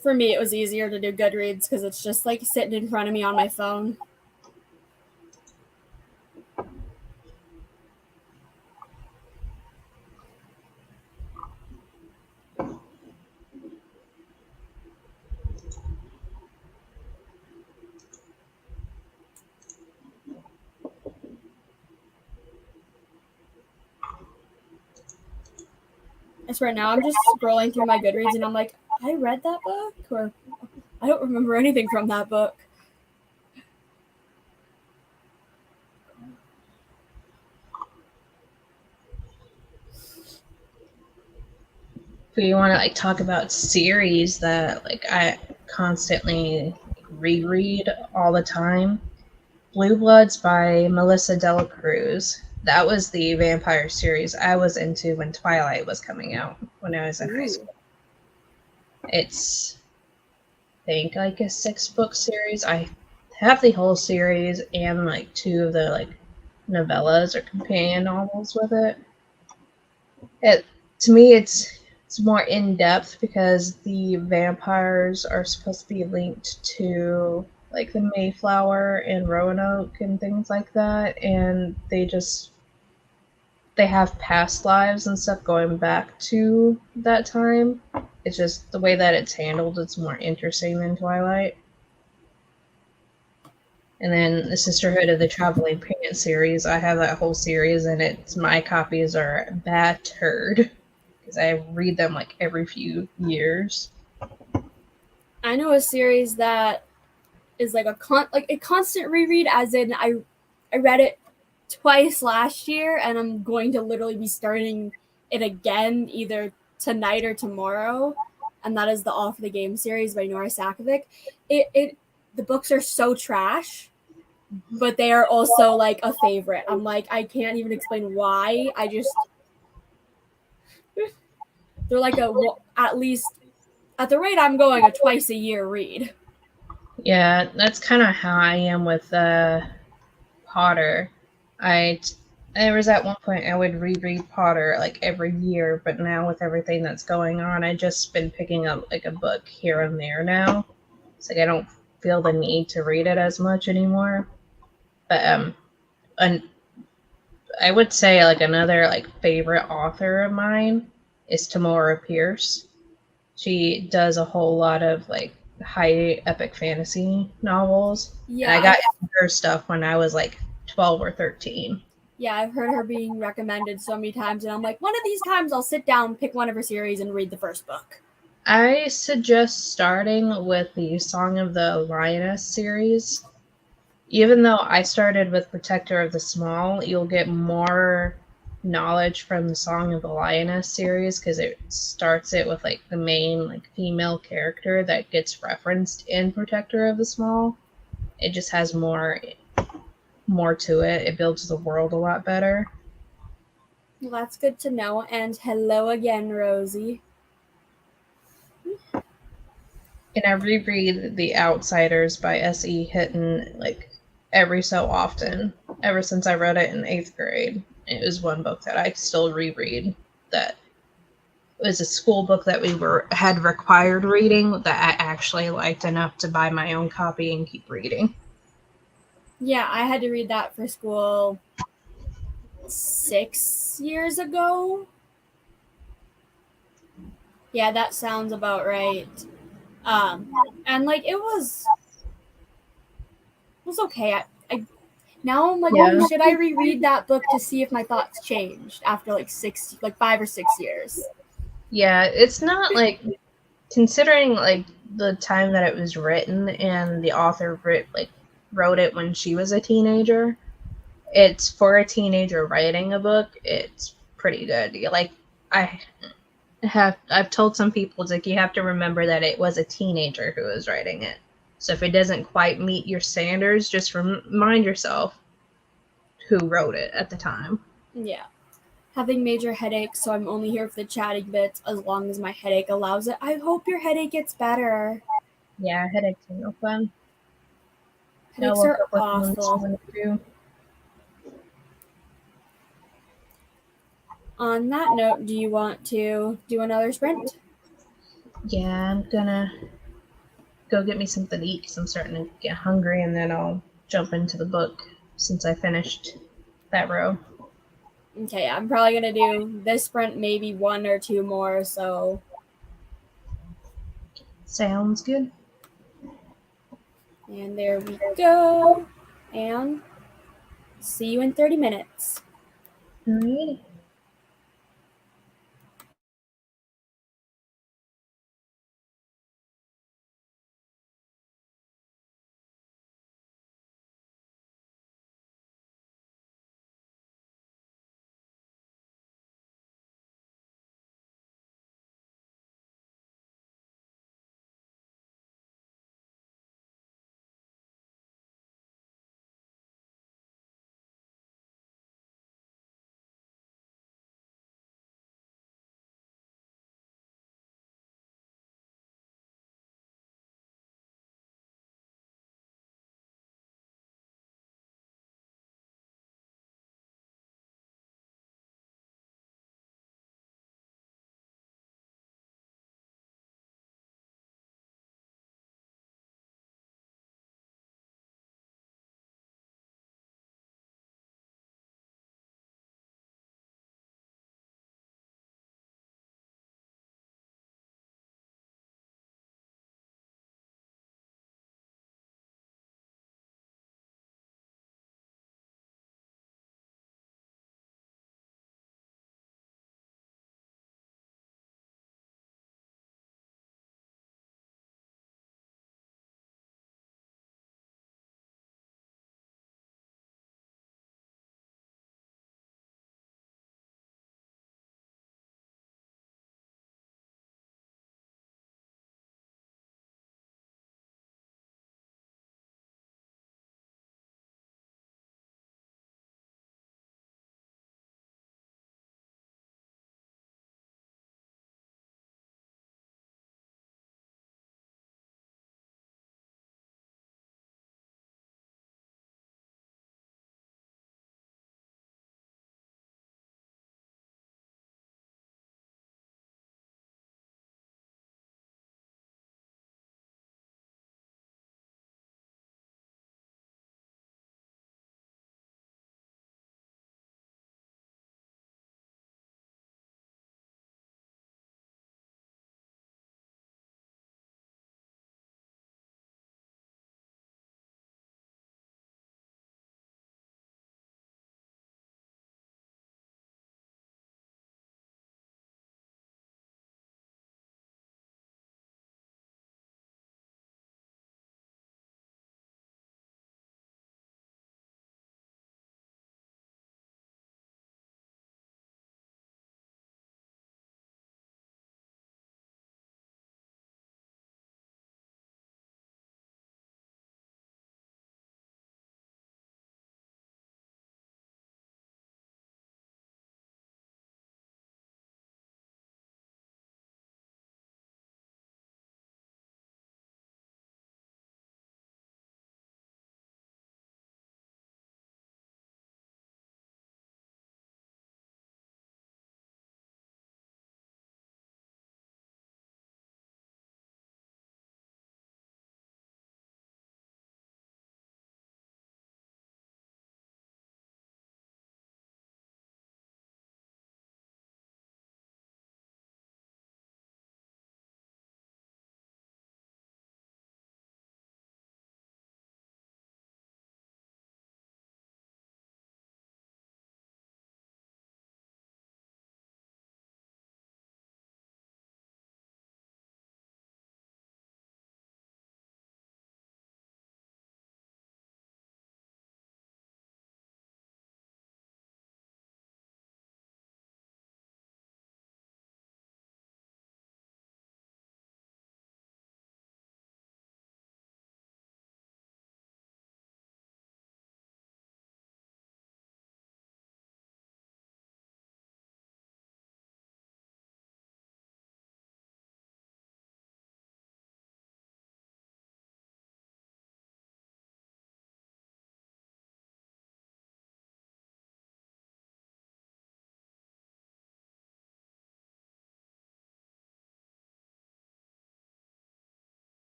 For me, it was easier to do Goodreads because it's just like sitting in front of me on my phone. I swear now I'm just scrolling through my Goodreads and I'm like, I read that book? Or I don't remember anything from that book. If you want to like talk about series that like I constantly reread all the time, Blue Bloods by Melissa Dela Cruz. That was the vampire series I was into when Twilight was coming out when I was in high school. It's, I think, like a 6-book series. I have the whole series and like 2 of the like novellas or companion novels with it. It to me, it's more in depth because the vampires are supposed to be linked to like the Mayflower and Roanoke and things like that, and they have past lives and stuff going back to that time. It's just the way that it's handled, it's more interesting than Twilight. And then the Sisterhood of the Traveling Pants series, I have that whole series, and my copies are battered because I read them like every few years. I know a series that is like a constant reread, as in I read it twice last year and I'm going to literally be starting it again either tonight or tomorrow, and that is the All for the Game series by Nora Sakovic. The books are so trash, but they are also like a favorite. I'm like, I can't even explain why. They're like at least at the rate I'm going, a twice a year read. Yeah, that's kind of how I am with Potter. There was at one point I would reread Potter like every year, but now with everything that's going on, I just been picking up like a book here and there now. It's like I don't feel the need to read it as much anymore. But and I would say like another like favorite author of mine is Tamora Pierce. She does a whole lot of like high epic fantasy novels. Yeah, And I got into her stuff when I was like 12 or 13. Yeah, I've heard her being recommended so many times, and I'm like, one of these times I'll sit down, pick one of her series, and read the first book. I suggest starting with the Song of the Lioness series. Even though I started with Protector of the Small, you'll get more knowledge from the Song of the Lioness series because it starts it with like the main like female character that gets referenced in Protector of the Small. It just has more to it. It builds the world a lot better. Well, that's good to know. And hello again, Rosie. And I reread The Outsiders by S.E. Hinton like every so often, ever since I read it in 8th grade. It was one book that I still reread that was a school book that we had required reading that I actually liked enough to buy my own copy and keep reading. Yeah, I had to read that for school 6 years ago. Yeah, that sounds about right. And like it was okay. I now I'm like, Yeah. should I reread that book to see if my thoughts changed after like 5 or 6 years? Yeah, it's not like considering like the time that it was written and the author wrote it when she was a teenager. It's for a teenager writing a book. It's pretty good. Like I've told some people it's like you have to remember that it was a teenager who was writing it. So if it doesn't quite meet your standards, just remind yourself who wrote it at the time. Yeah. Having major headaches, so I'm only here for the chatting bits as long as my headache allows it. I hope your headache gets better. Yeah, headaches are no fun. I Headaches woke are up with one this awful. morning too. On that note, do you want to do another sprint? Yeah, I'm gonna go get me something to eat because I'm starting to get hungry, and then I'll jump into the book since I finished that row. Okay, I'm probably gonna do this sprint, maybe one or two more, so. Sounds good. And there we go. And see you in 30 minutes. Alrighty.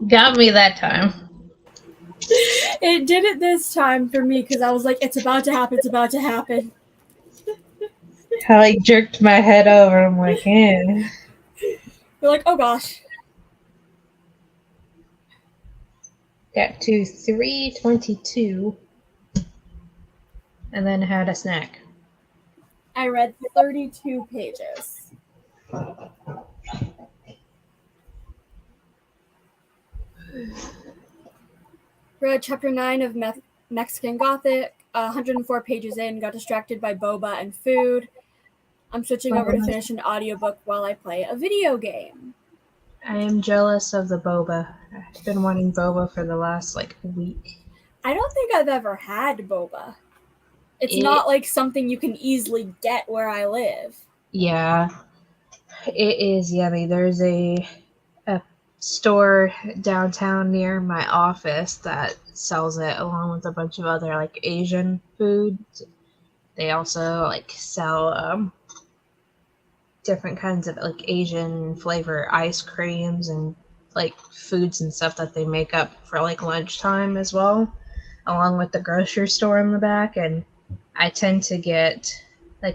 Got me that time. It did it this time for me because I was like, it's about to happen, it's about to happen. I like jerked my head over. I'm like, yeah. You're like, oh gosh. Got to 3:22, and then had a snack. I read 32 pages. Read chapter 9 of Mexican Gothic, 104 pages in, got distracted by boba and food. I'm switching over to finish an audiobook while I play a video game. I am jealous of the boba. I've been wanting boba for the last week. I don't think I've ever had boba. It's not like something you can easily get where I live. Yeah, it is yummy. There's a store downtown near my office that sells it along with a bunch of other Asian foods. They also sell different kinds of Asian flavor ice creams and foods and stuff that they make up for lunchtime as well, along with the grocery store in the back. And I tend to get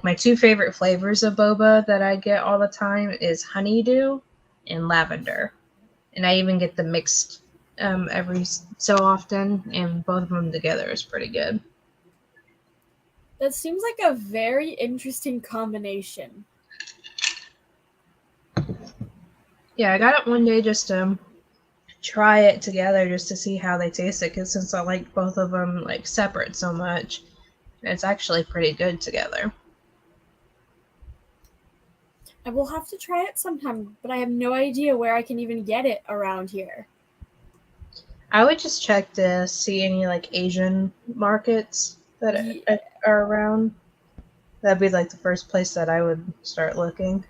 my two favorite flavors of boba that I get all the time is honeydew and lavender. And I even get them mixed every so often, and both of them together is pretty good. That seems like a very interesting combination. Yeah, I got it one day just to try it together just to see how they taste it, because since I like both of them separate so much, it's actually pretty good together. I will have to try it sometime, but I have no idea where I can even get it around here. I would just check to see any Asian markets that are around. That'd be the first place that I would start looking.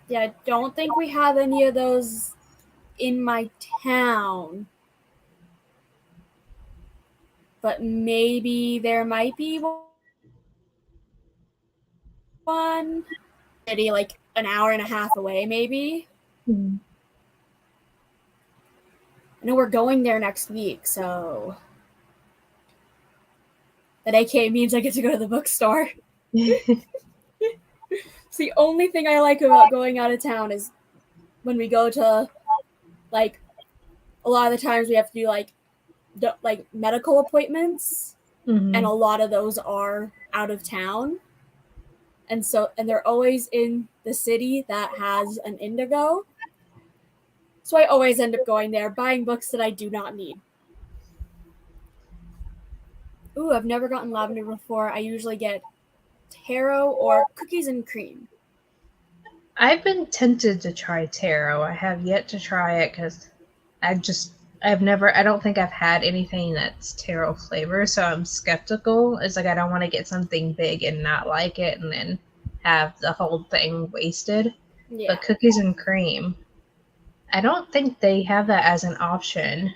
Yeah, I don't think we have any of those in my town. But maybe there might be one. Maybe an hour and a half away, maybe. Mm-hmm. I know we're going there next week, so that AKA means I get to go to the bookstore. It's the only thing I like about going out of town is when we go to a lot of the times we have to do medical appointments, Mm-hmm. and a lot of those are out of town, and they're always in the city that has an Indigo. So I always end up going there, buying books that I do not need. Ooh, I've never gotten lavender before. I usually get taro or cookies and cream. I've been tempted to try taro. I have yet to try it because I don't think I've had anything that's taro flavor, so I'm skeptical. It's I don't want to get something big and not like it and then have the whole thing wasted. Yeah. But cookies and cream, I don't think they have that as an option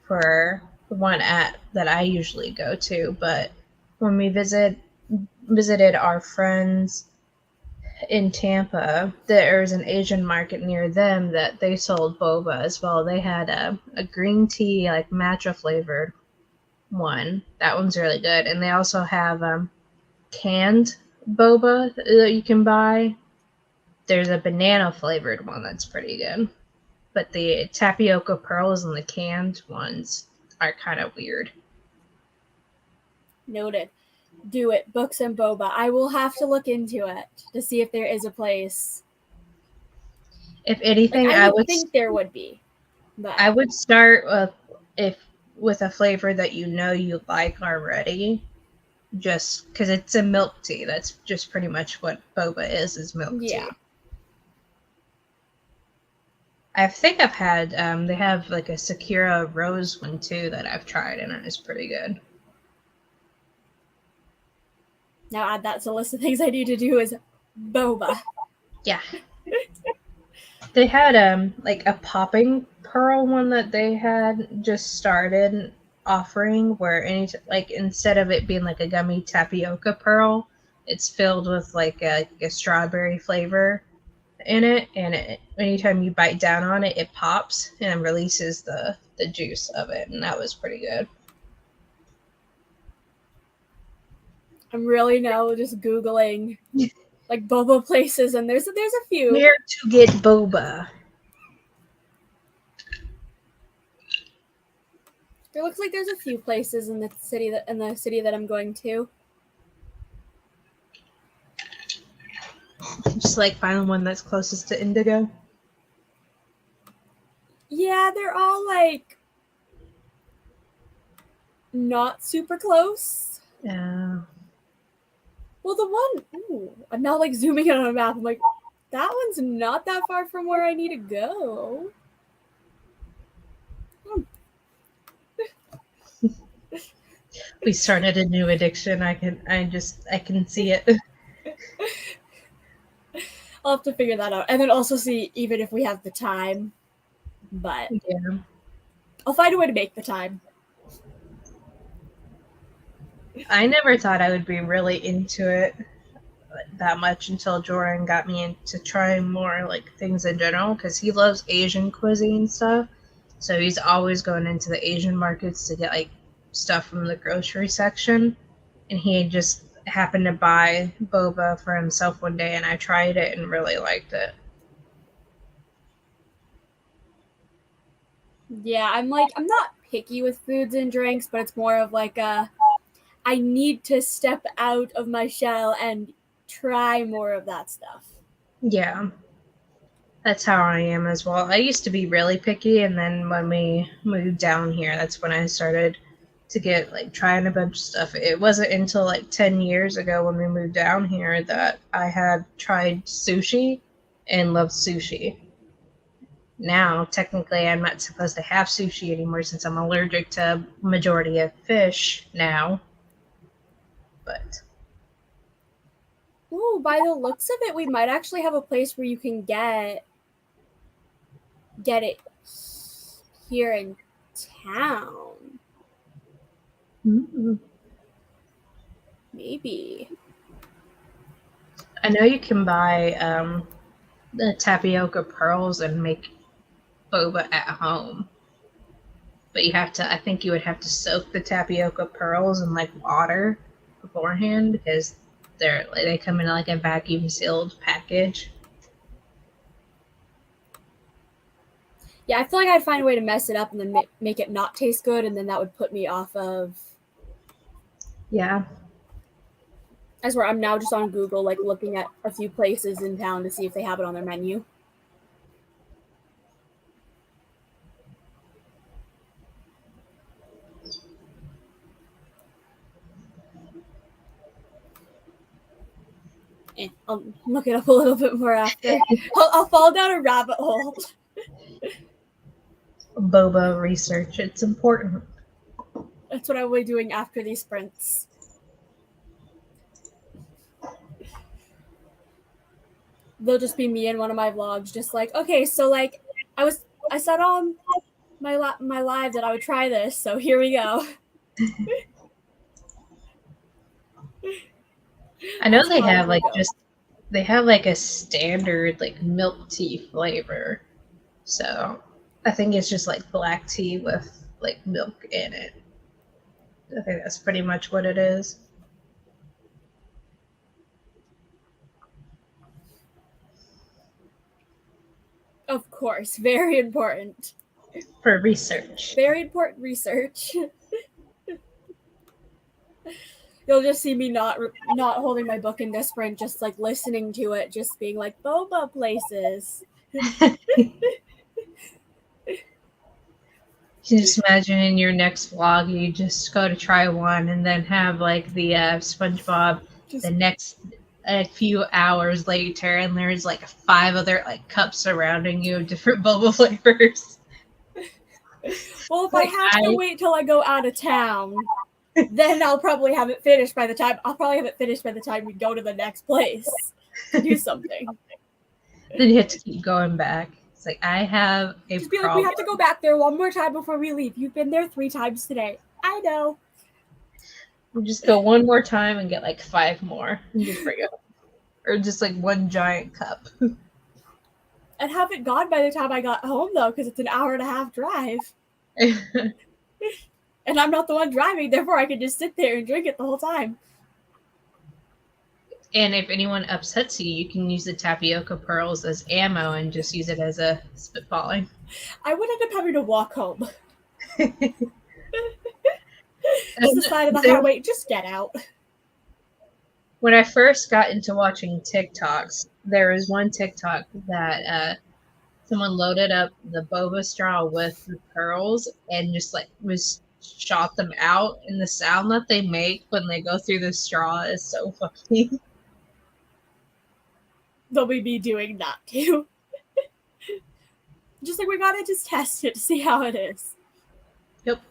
for the one that I usually go to. But when we visited our friends in Tampa, there was an Asian market near them that they sold boba as well. They had a green tea matcha flavored one. That one's really good. And they also have canned boba that you can buy. There's a banana flavored one that's pretty good. But the tapioca pearls and the canned ones are kind of weird. Noted. Do it. Books and boba. I will have to look into it to see if there is a place. If anything, I would think there would be. But I would start with a flavor that you like already, just because it's a milk tea. That's just pretty much what boba is milk tea. I think I've had they have a Sakura rose one too that I've tried, and it's pretty good. Now add that to the list of things I need to do is boba. Yeah. They had a popping pearl one that they had just started offering, where instead of it being a gummy tapioca pearl, it's filled with a strawberry flavor, in it, and anytime you bite down on it, it pops and releases the juice of it, and that was pretty good. I'm really now just Googling like boba places, and there's a few. Where to get boba? There looks like there's a few places in the city that I'm going to. Just like find the one that's closest to Indigo. Yeah, they're all like not super close. Yeah. Well, the one, I'm now like zooming in on a map. I'm like, that one's not that far from where I need to go. We started a new addiction. I can see it. I'll have to figure that out, and then also see even if we have the time. But yeah, I'll find a way to make the time. I never thought I would be really into it that much until Jordan got me into trying more like things in general, because he loves Asian cuisine stuff. So he's always going into the Asian markets to get like stuff from the grocery section. And he just happened to buy boba for himself one day, and I tried it and really liked it. Yeah, I'm not picky with foods and drinks, but it's more of like I need to step out of my shell and try more of that stuff. Yeah. That's how I am as well. I used to be really picky, and then when we moved down here, that's when I started to get like trying a bunch of stuff. It wasn't until like 10 years ago when we moved down here that I had tried sushi and loved sushi. Now, technically, I'm not supposed to have sushi anymore since I'm allergic to majority of fish now. But Ooh, by the looks of it, we might actually have a place where you can get it here in town. mm-hmm. Maybe. I know you can buy the tapioca pearls and make boba at home. But I think you would have to soak the tapioca pearls in like water beforehand, because they come in like a vacuum sealed package. Yeah, I feel like I'd find a way to mess it up and then make it not taste good, and then that would put me off of. Yeah. I swear, I'm now just on Google, like looking at a few places in town to see if they have it on their menu. I'll look it up a little bit more after. I'll fall down a rabbit hole. Boba research. It's important. That's what I will be doing after these sprints. They'll just be me in one of my vlogs, just like, okay, so like, I said on my live that I would try this, so here we go. I know they have like they have like a standard like milk tea flavor. So I think it's just like black tea with like milk in it. I think that's pretty much what it is. Of course, very important. For research. Very important research. You'll just see me not holding my book in this sprint, just like listening to it, just being like, boba places. You can just imagine in your next vlog, you just go to try one and then have like the SpongeBob the next a few hours later, and there's like 5 other like cups surrounding you of different boba flavors. Well, if like, I have to wait till I go out of town, then I'll probably have it finished by the time we go to the next place to do something. Then you have to keep going back. It's like, I have a just be problem. Like, we have to go back there one more time before we leave. You've been there 3 times today. I know. We'll just go one more time and get like 5 more and just bring it. Or just like one giant cup. I'd have it gone by the time I got home, though, because it's an 1.5-hour drive. And I'm not the one driving, therefore I could just sit there and drink it the whole time. And if anyone upsets you, you can use the tapioca pearls as ammo and just use it as a spitballing. I would end up having to walk home. Just the side of the highway, just get out. When I first got into watching TikToks, there was one TikTok that someone loaded up the boba straw with the pearls and just like shot them out, and the sound that they make when they go through the straw is so funny. They'll be me doing that too. Just like, we gotta just test it to see how it is. Yep.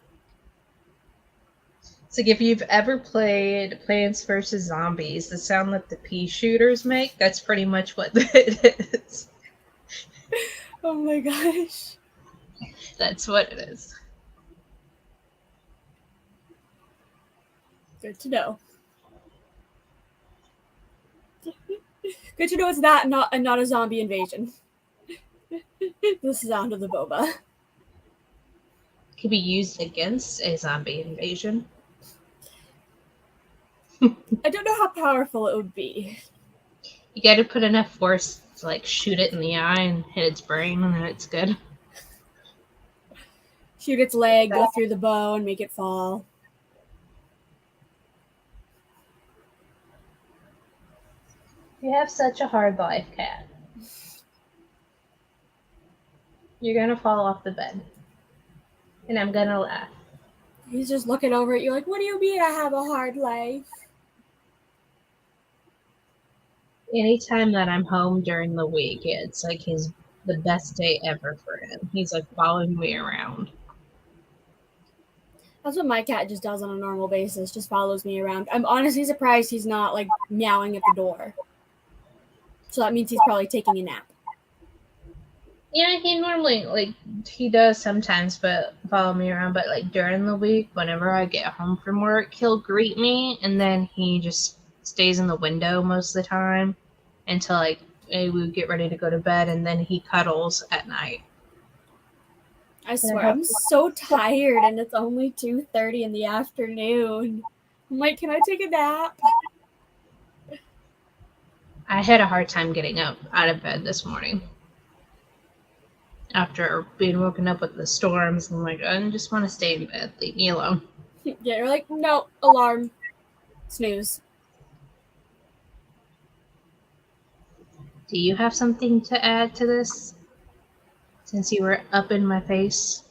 It's like if you've ever played Plants vs. Zombies, the sound that the pea shooters make, that's pretty much what it is. Oh my gosh. That's what it is. Good to know. Good to know it's not a zombie invasion. The sound of the boba. Could be used against a zombie invasion. I don't know how powerful it would be. You gotta put enough force to like shoot it in the eye and hit its brain, and then it's good. Shoot its leg, go through the bone, make it fall. You have such a hard life, Cat. You're gonna fall off the bed. And I'm gonna laugh. He's just looking over at you like, what do you mean I have a hard life? Anytime that I'm home during the week, it's like the best day ever for him. He's like following me around. That's what my cat just does on a normal basis, just follows me around. I'm honestly surprised he's not like meowing at the door. So that means he's probably taking a nap. Yeah, he normally, he does sometimes, but follow me around. But, during the week, whenever I get home from work, he'll greet me, and then he just stays in the window most of the time until, we get ready to go to bed, and then he cuddles at night. I swear, I'm so tired, and it's only 2:30 in the afternoon. I'm like, can I take a nap? I had a hard time getting up out of bed this morning. After being woken up with the storms, I'm like, I just want to stay in bed. Leave me alone. Yeah, you're like, no, alarm. Snooze. Do you have something to add to this? Since you were up in my face?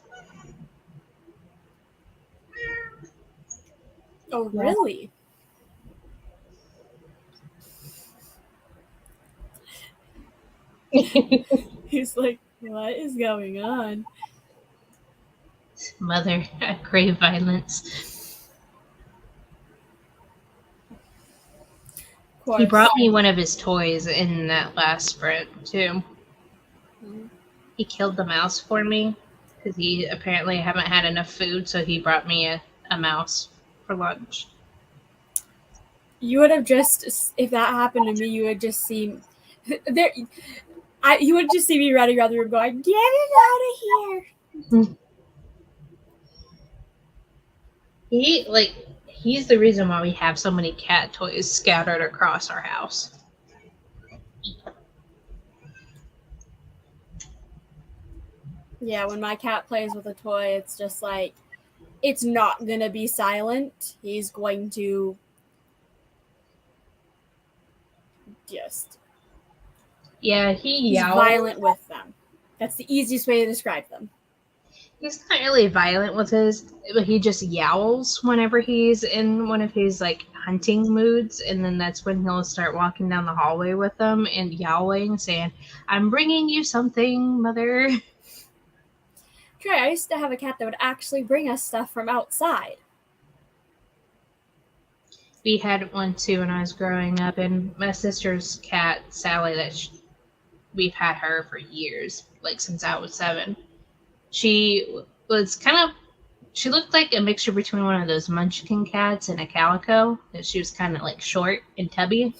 Oh, really? He's like, what is going on? Mother, I crave violence. He brought me one of his toys in that last sprint, too. Mm-hmm. He killed the mouse for me, because he apparently haven't had enough food, so he brought me a mouse for lunch. You would have just, if that happened to me, you would just see... you would just see me running around the room going, get it out of here. He's the reason why we have so many cat toys scattered across our house. Yeah, when my cat plays with a toy, it's just like, it's not going to be silent. He's going to just... Yeah, he's violent with them. That's the easiest way to describe them. He's not really violent with his, but he just yowls whenever he's in one of his hunting moods, and then that's when he'll start walking down the hallway with them and yowling, saying, "I'm bringing you something, mother." Trey, I used to have a cat that would actually bring us stuff from outside. We had one too when I was growing up, and my sister's cat, Sally, we've had her for years, since I was 7. She was she looked like a mixture between one of those munchkin cats and a calico. She was kind of short and tubby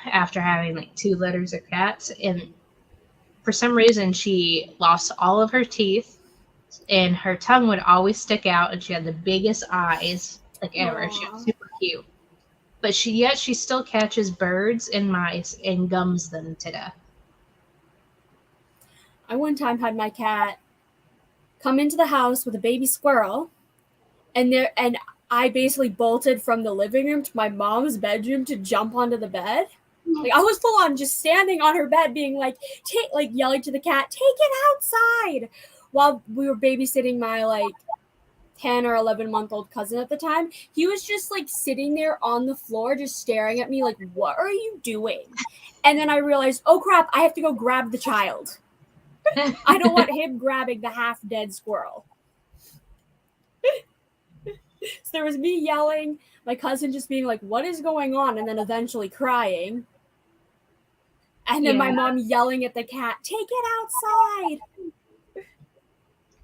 after having 2 litters of cats. And for some reason, she lost all of her teeth, and her tongue would always stick out, and she had the biggest eyes like ever. She was Aw. super cute. But she still catches birds and mice and gums them to death. I one time had my cat come into the house with a baby squirrel, and I basically bolted from the living room to my mom's bedroom to jump onto the bed. Like I was full on just standing on her bed, being like, like yelling to the cat, "Take it outside!" While we were babysitting my like 10 or 11-month-old cousin at the time. He was just like sitting there on the floor, just staring at me, like, "What are you doing?" And then I realized, oh crap, I have to go grab the child. I don't want him grabbing the half dead squirrel. So there was me yelling, my cousin just being like, "What is going on?" And then eventually crying. And then my mom yelling at the cat, "Take it outside!"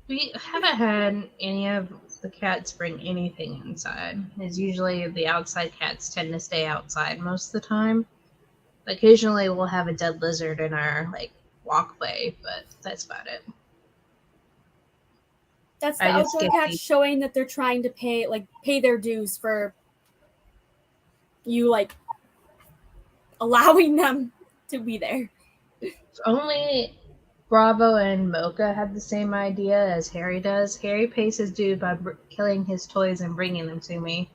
We haven't had any of the cats bring anything inside. It's usually the outside cats tend to stay outside most of the time. Occasionally we'll have a dead lizard in our like walkway, but that's about it. That's the outdoor cats showing that they're trying to pay their dues for you like allowing them to be there. Only Bravo and Mocha had the same idea as Harry does. Harry pays his due by killing his toys and bringing them to me.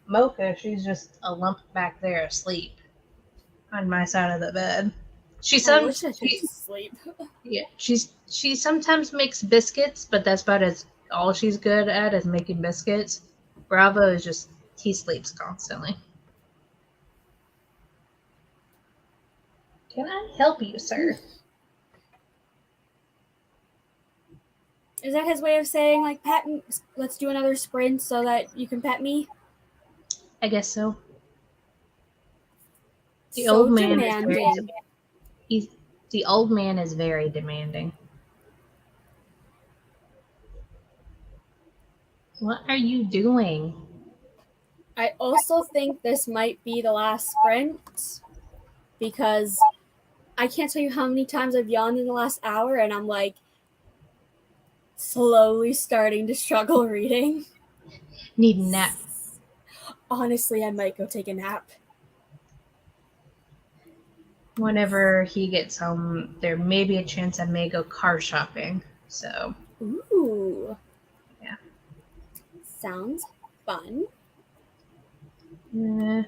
Mocha, she's just a lump back there asleep on my side of the bed. I wish I could sleep. Yeah, she sometimes makes biscuits, but that's about all she's good at is making biscuits. Bravo is just he sleeps constantly. Can I help you, sir? Is that his way of saying like, "Pet, let's do another sprint so that you can pet me"? I guess so. The So old man demanding. the old man is very demanding. What are you doing? I also think this might be the last sprint because I can't tell you how many times I've yawned in the last hour and I'm like slowly starting to struggle reading. Need a nap. Honestly, I might go take a nap. Whenever he gets home, there may be a chance I may go car shopping. So, Ooh. yeah. Sounds fun. Eh.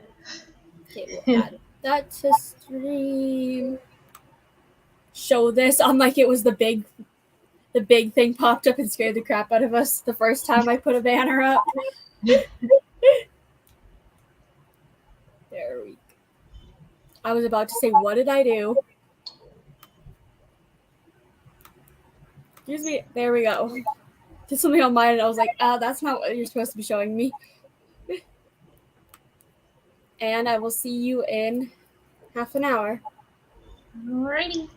Okay, we'll add that to stream. Show this on like it was the big thing popped up and scared the crap out of us the first time I put a banner up. There we go. I was about to say, what did I do? Excuse me. There we go. Did something on mine and I was like, that's not what you're supposed to be showing me. And I will see you in half an hour. Alrighty.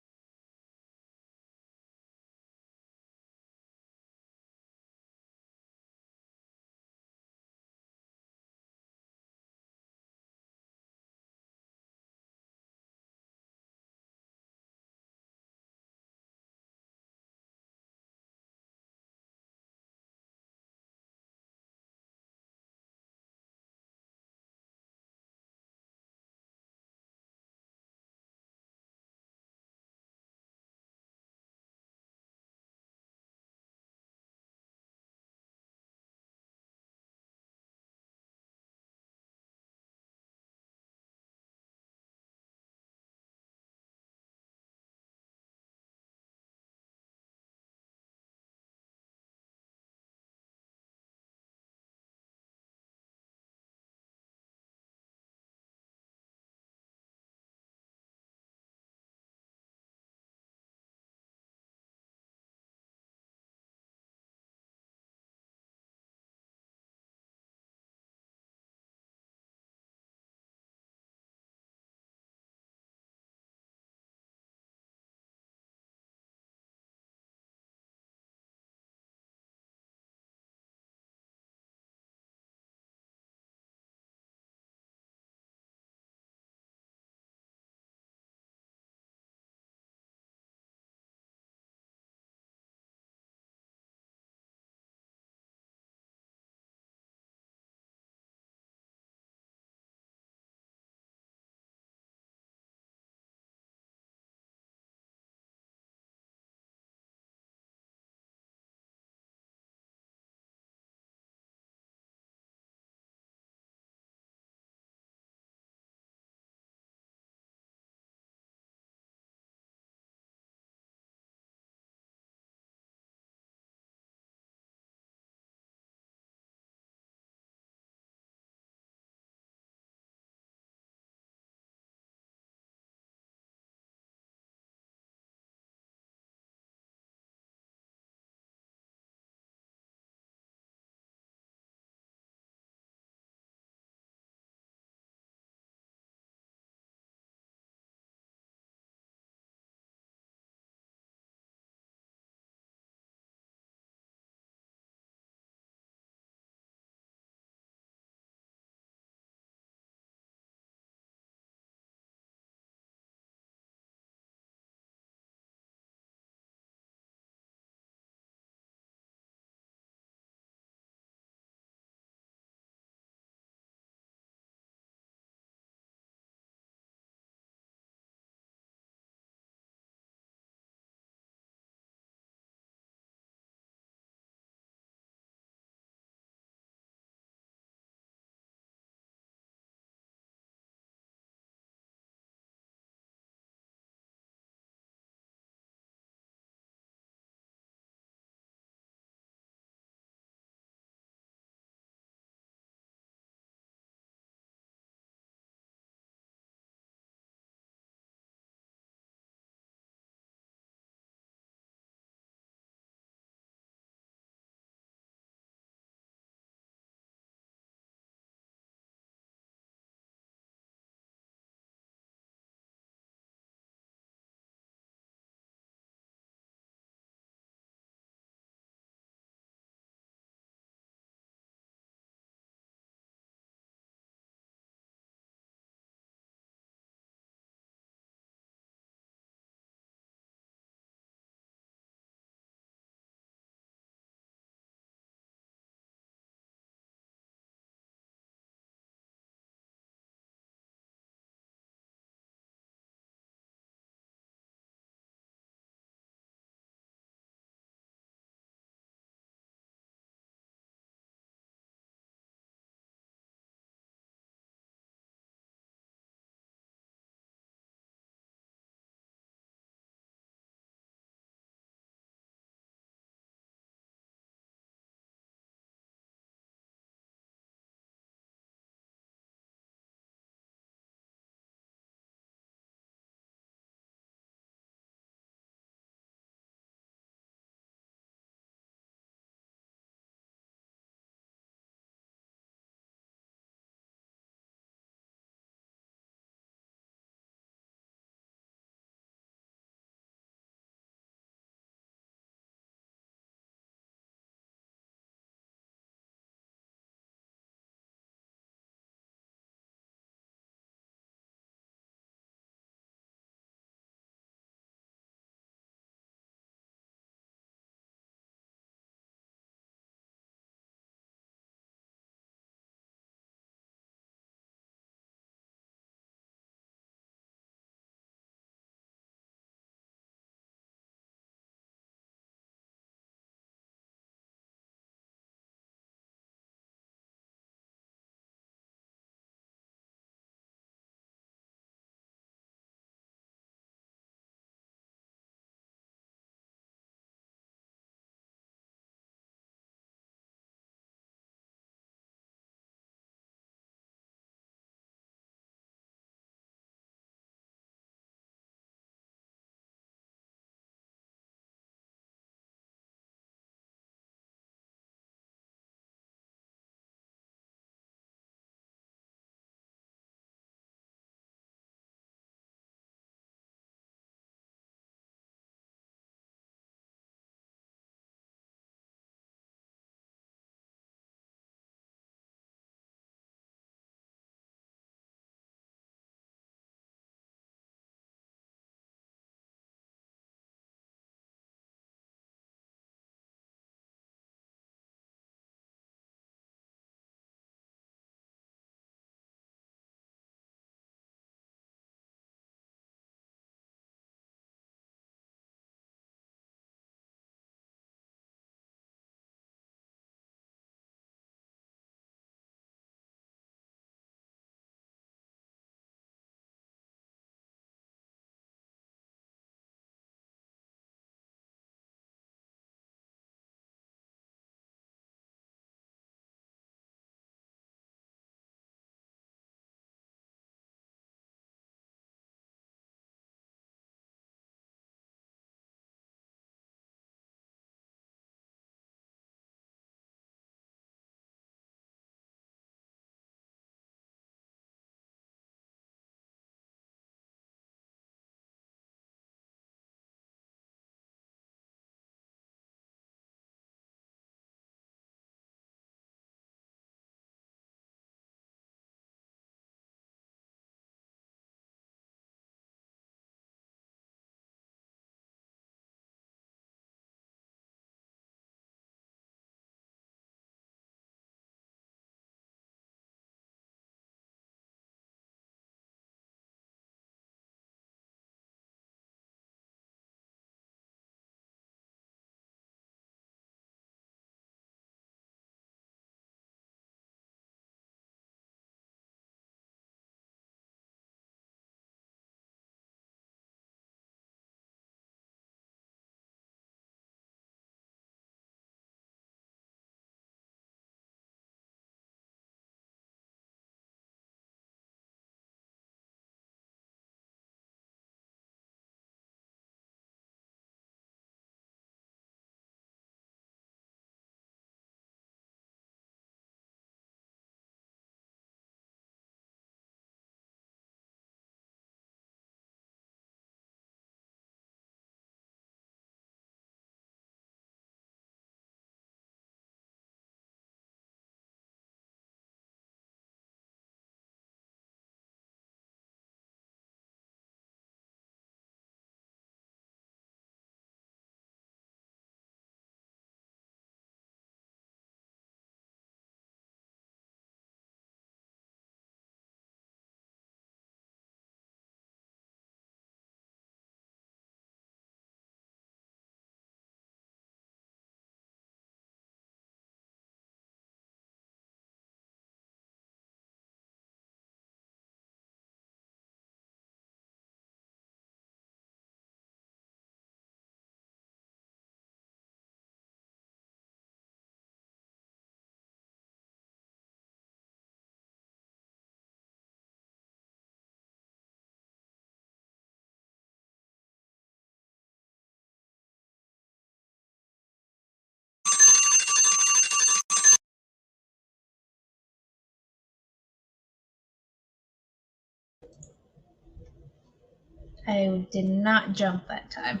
I did not jump that time.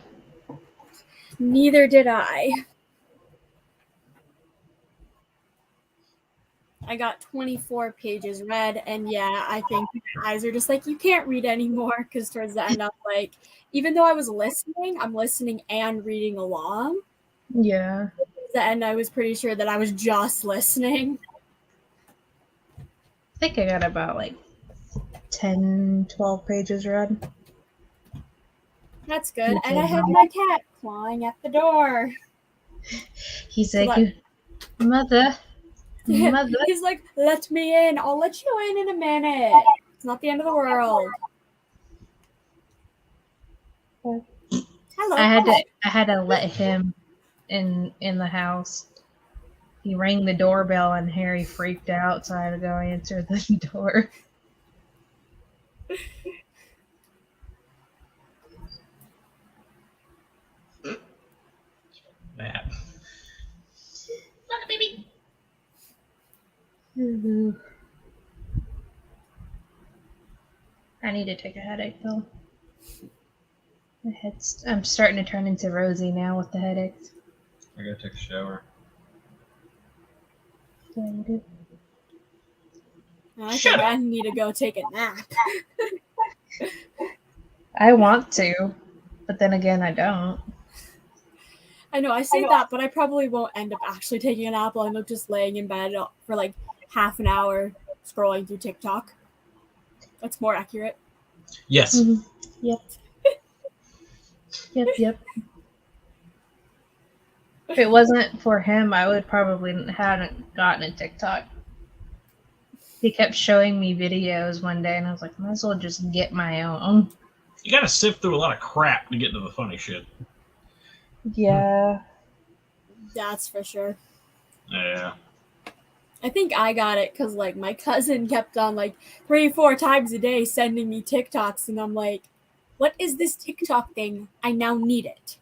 Neither did I. I got 24 pages read, and yeah, I think my eyes are just like, you can't read anymore, because towards the end, I'm like, even though I was listening, I'm listening and reading along. Yeah. Towards the end, I was pretty sure that I was just listening. I think I got about like 10, 12 pages read. That's good. And I have my cat clawing at the door. He's So like, Mother. He's like, let me in. I'll let you in a minute. It's not the end of the world. Hello. I had to let him in the house. He rang the doorbell and Harry freaked out, so I had to go answer the door. That. Look, baby. I need to take a headache pill. I'm starting to turn into Rosie now with the headaches. I gotta take a shower. I think I need to go take a nap. I want to, but then again, I don't. I know, I say that, but I probably won't end up actually taking a nap. I'll end up just laying in bed for like half an hour scrolling through TikTok. That's more accurate. Yes. Mm-hmm. Yep. If it wasn't for him, I would probably hadn't gotten a TikTok. He kept showing me videos one day, and I was like, might as well just get my own. You gotta sift through a lot of crap to get to the funny shit. Yeah. That's for sure. Yeah. I think I got it because like my cousin kept on like 3-4 times a day sending me TikToks, and I'm like, what is this TikTok thing? I now need it.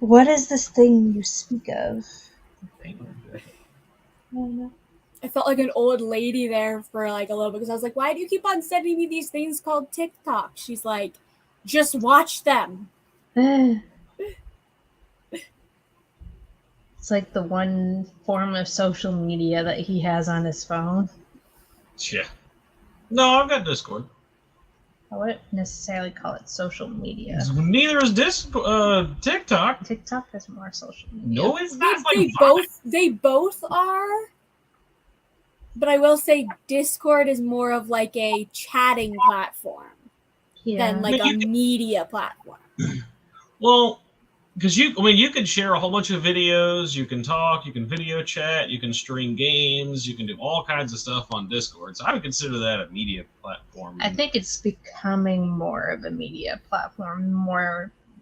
What is this thing you speak of? I felt like an old lady there for like a little bit because I was like, why do you keep on sending me these things called TikTok? She's like, just watch them. It's like the one form of social media that he has on his phone. Yeah. No, I've got Discord. I wouldn't necessarily call it social media. Neither is TikTok. TikTok is more social media. No, it's not. They both are. But I will say Discord is more of like a chatting platform than like a media platform. Well, because you can share a whole bunch of videos, you can talk, you can video chat, you can stream games, you can do all kinds of stuff on Discord. So I would consider that a media platform. I think it's becoming more of a media platform,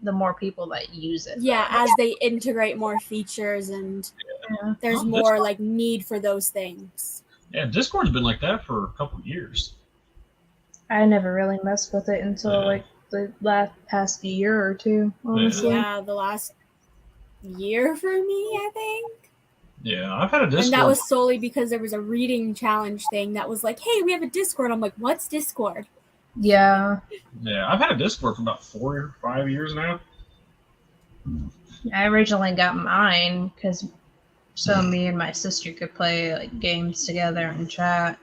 the more people that use it. Yeah, as they integrate more features and there's more like need for those things. Yeah, Discord's been like that for a couple of years. I never really messed with it until like the past year or two, honestly. Yeah, the last year for me, I think. Yeah, I've had a Discord. And that was solely because there was a reading challenge thing that was like, hey, we have a Discord. I'm like, what's Discord? Yeah. Yeah, I've had a Discord for about 4 or 5 years now. I originally got mine because so me and my sister could play like games together and chat.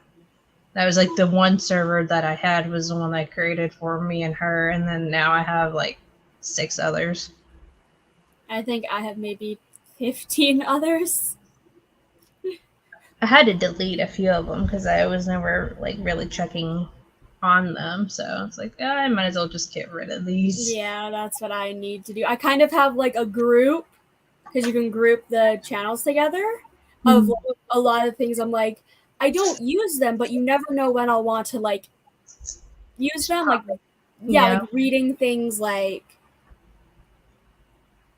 That was like the one server that I had was the one I created for me and her, and then now I have like 6 others. I think I have maybe 15 others. I had to delete a few of them because I was never like really checking on them, so it's like I might as well just get rid of these. Yeah, that's what I need to do. I kind of have like a group because you can group the channels together of like, a lot of things. I'm like, I don't use them, but you never know when I'll want to like use them. Like, like reading things, like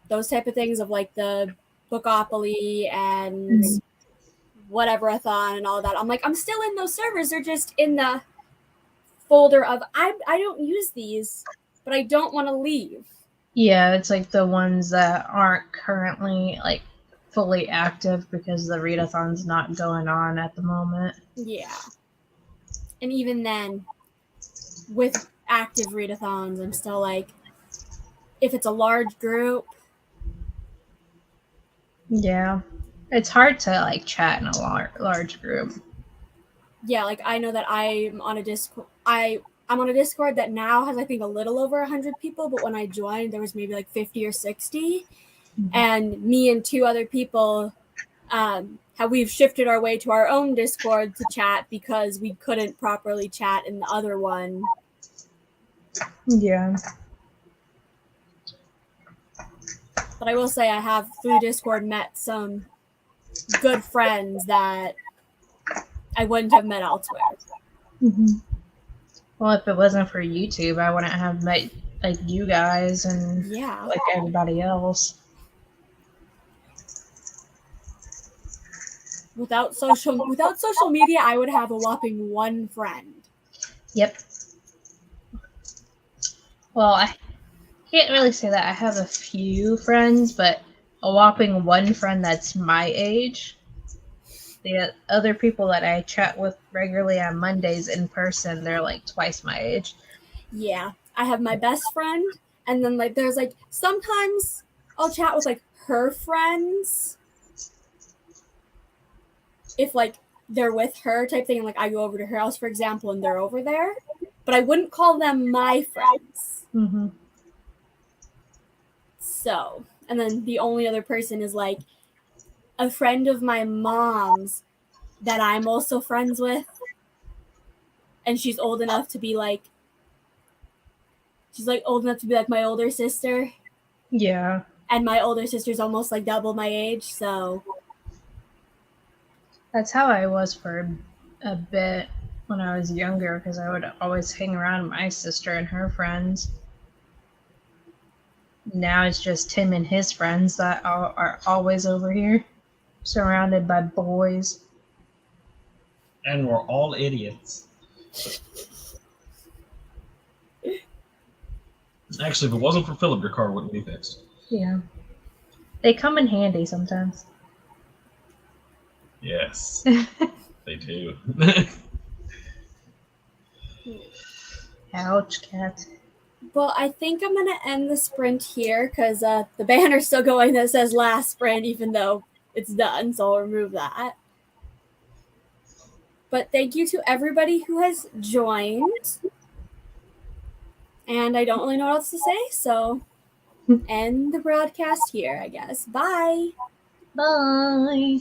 those type of things of like the Bookopoly and whatever-a-thon and all that. I'm like, I'm still in those servers. They're just in the folder of I don't use these, but I don't want to leave. Yeah, it's like the ones that aren't currently like fully active because the readathon's not going on at the moment. Yeah. And even then, with active readathons. I'm still like, if it's a large group. Yeah. It's hard to like chat in a large group. Yeah, like I know that I'm on a Discord. I'm on a Discord that now has, I think, a little over 100 people, but when I joined, there was maybe like 50 or 60. And me and 2 other people, we've shifted our way to our own Discord to chat because we couldn't properly chat in the other one. Yeah. But I will say I have, through Discord, met some good friends that I wouldn't have met elsewhere. Mm-hmm. Well, if it wasn't for YouTube, I wouldn't have met like you guys and like everybody else. Without social media, I would have a whopping 1 friend. Yep. Well, I can't really say that I have a few friends, but a whopping 1 friend that's my age. The other people that I chat with regularly on Mondays in person, they're like twice my age. Yeah, I have my best friend, and then like there's like sometimes I'll chat with like her friends if like they're with her type thing, and like I go over to her house, for example, and they're over there, but I wouldn't call them my friends. Mm-hmm. So, and then the only other person is like a friend of my mom's that I'm also friends with, and she's old enough to be like my older sister. Yeah. And my older sister's almost like double my age, so That's how I was for a bit when I was younger, because I would always hang around my sister and her friends. Now it's just Tim and his friends that are always over here, surrounded by boys. And we're all idiots. Actually, if it wasn't for Philip, your car wouldn't be fixed. Yeah. They come in handy sometimes. Yes, they do. Ouch, cat. Well, I think I'm going to end the sprint here because the banner's still going that says last sprint, even though it's done, so I'll remove that. But thank you to everybody who has joined. And I don't really know what else to say, so end the broadcast here, I guess. Bye! Bye!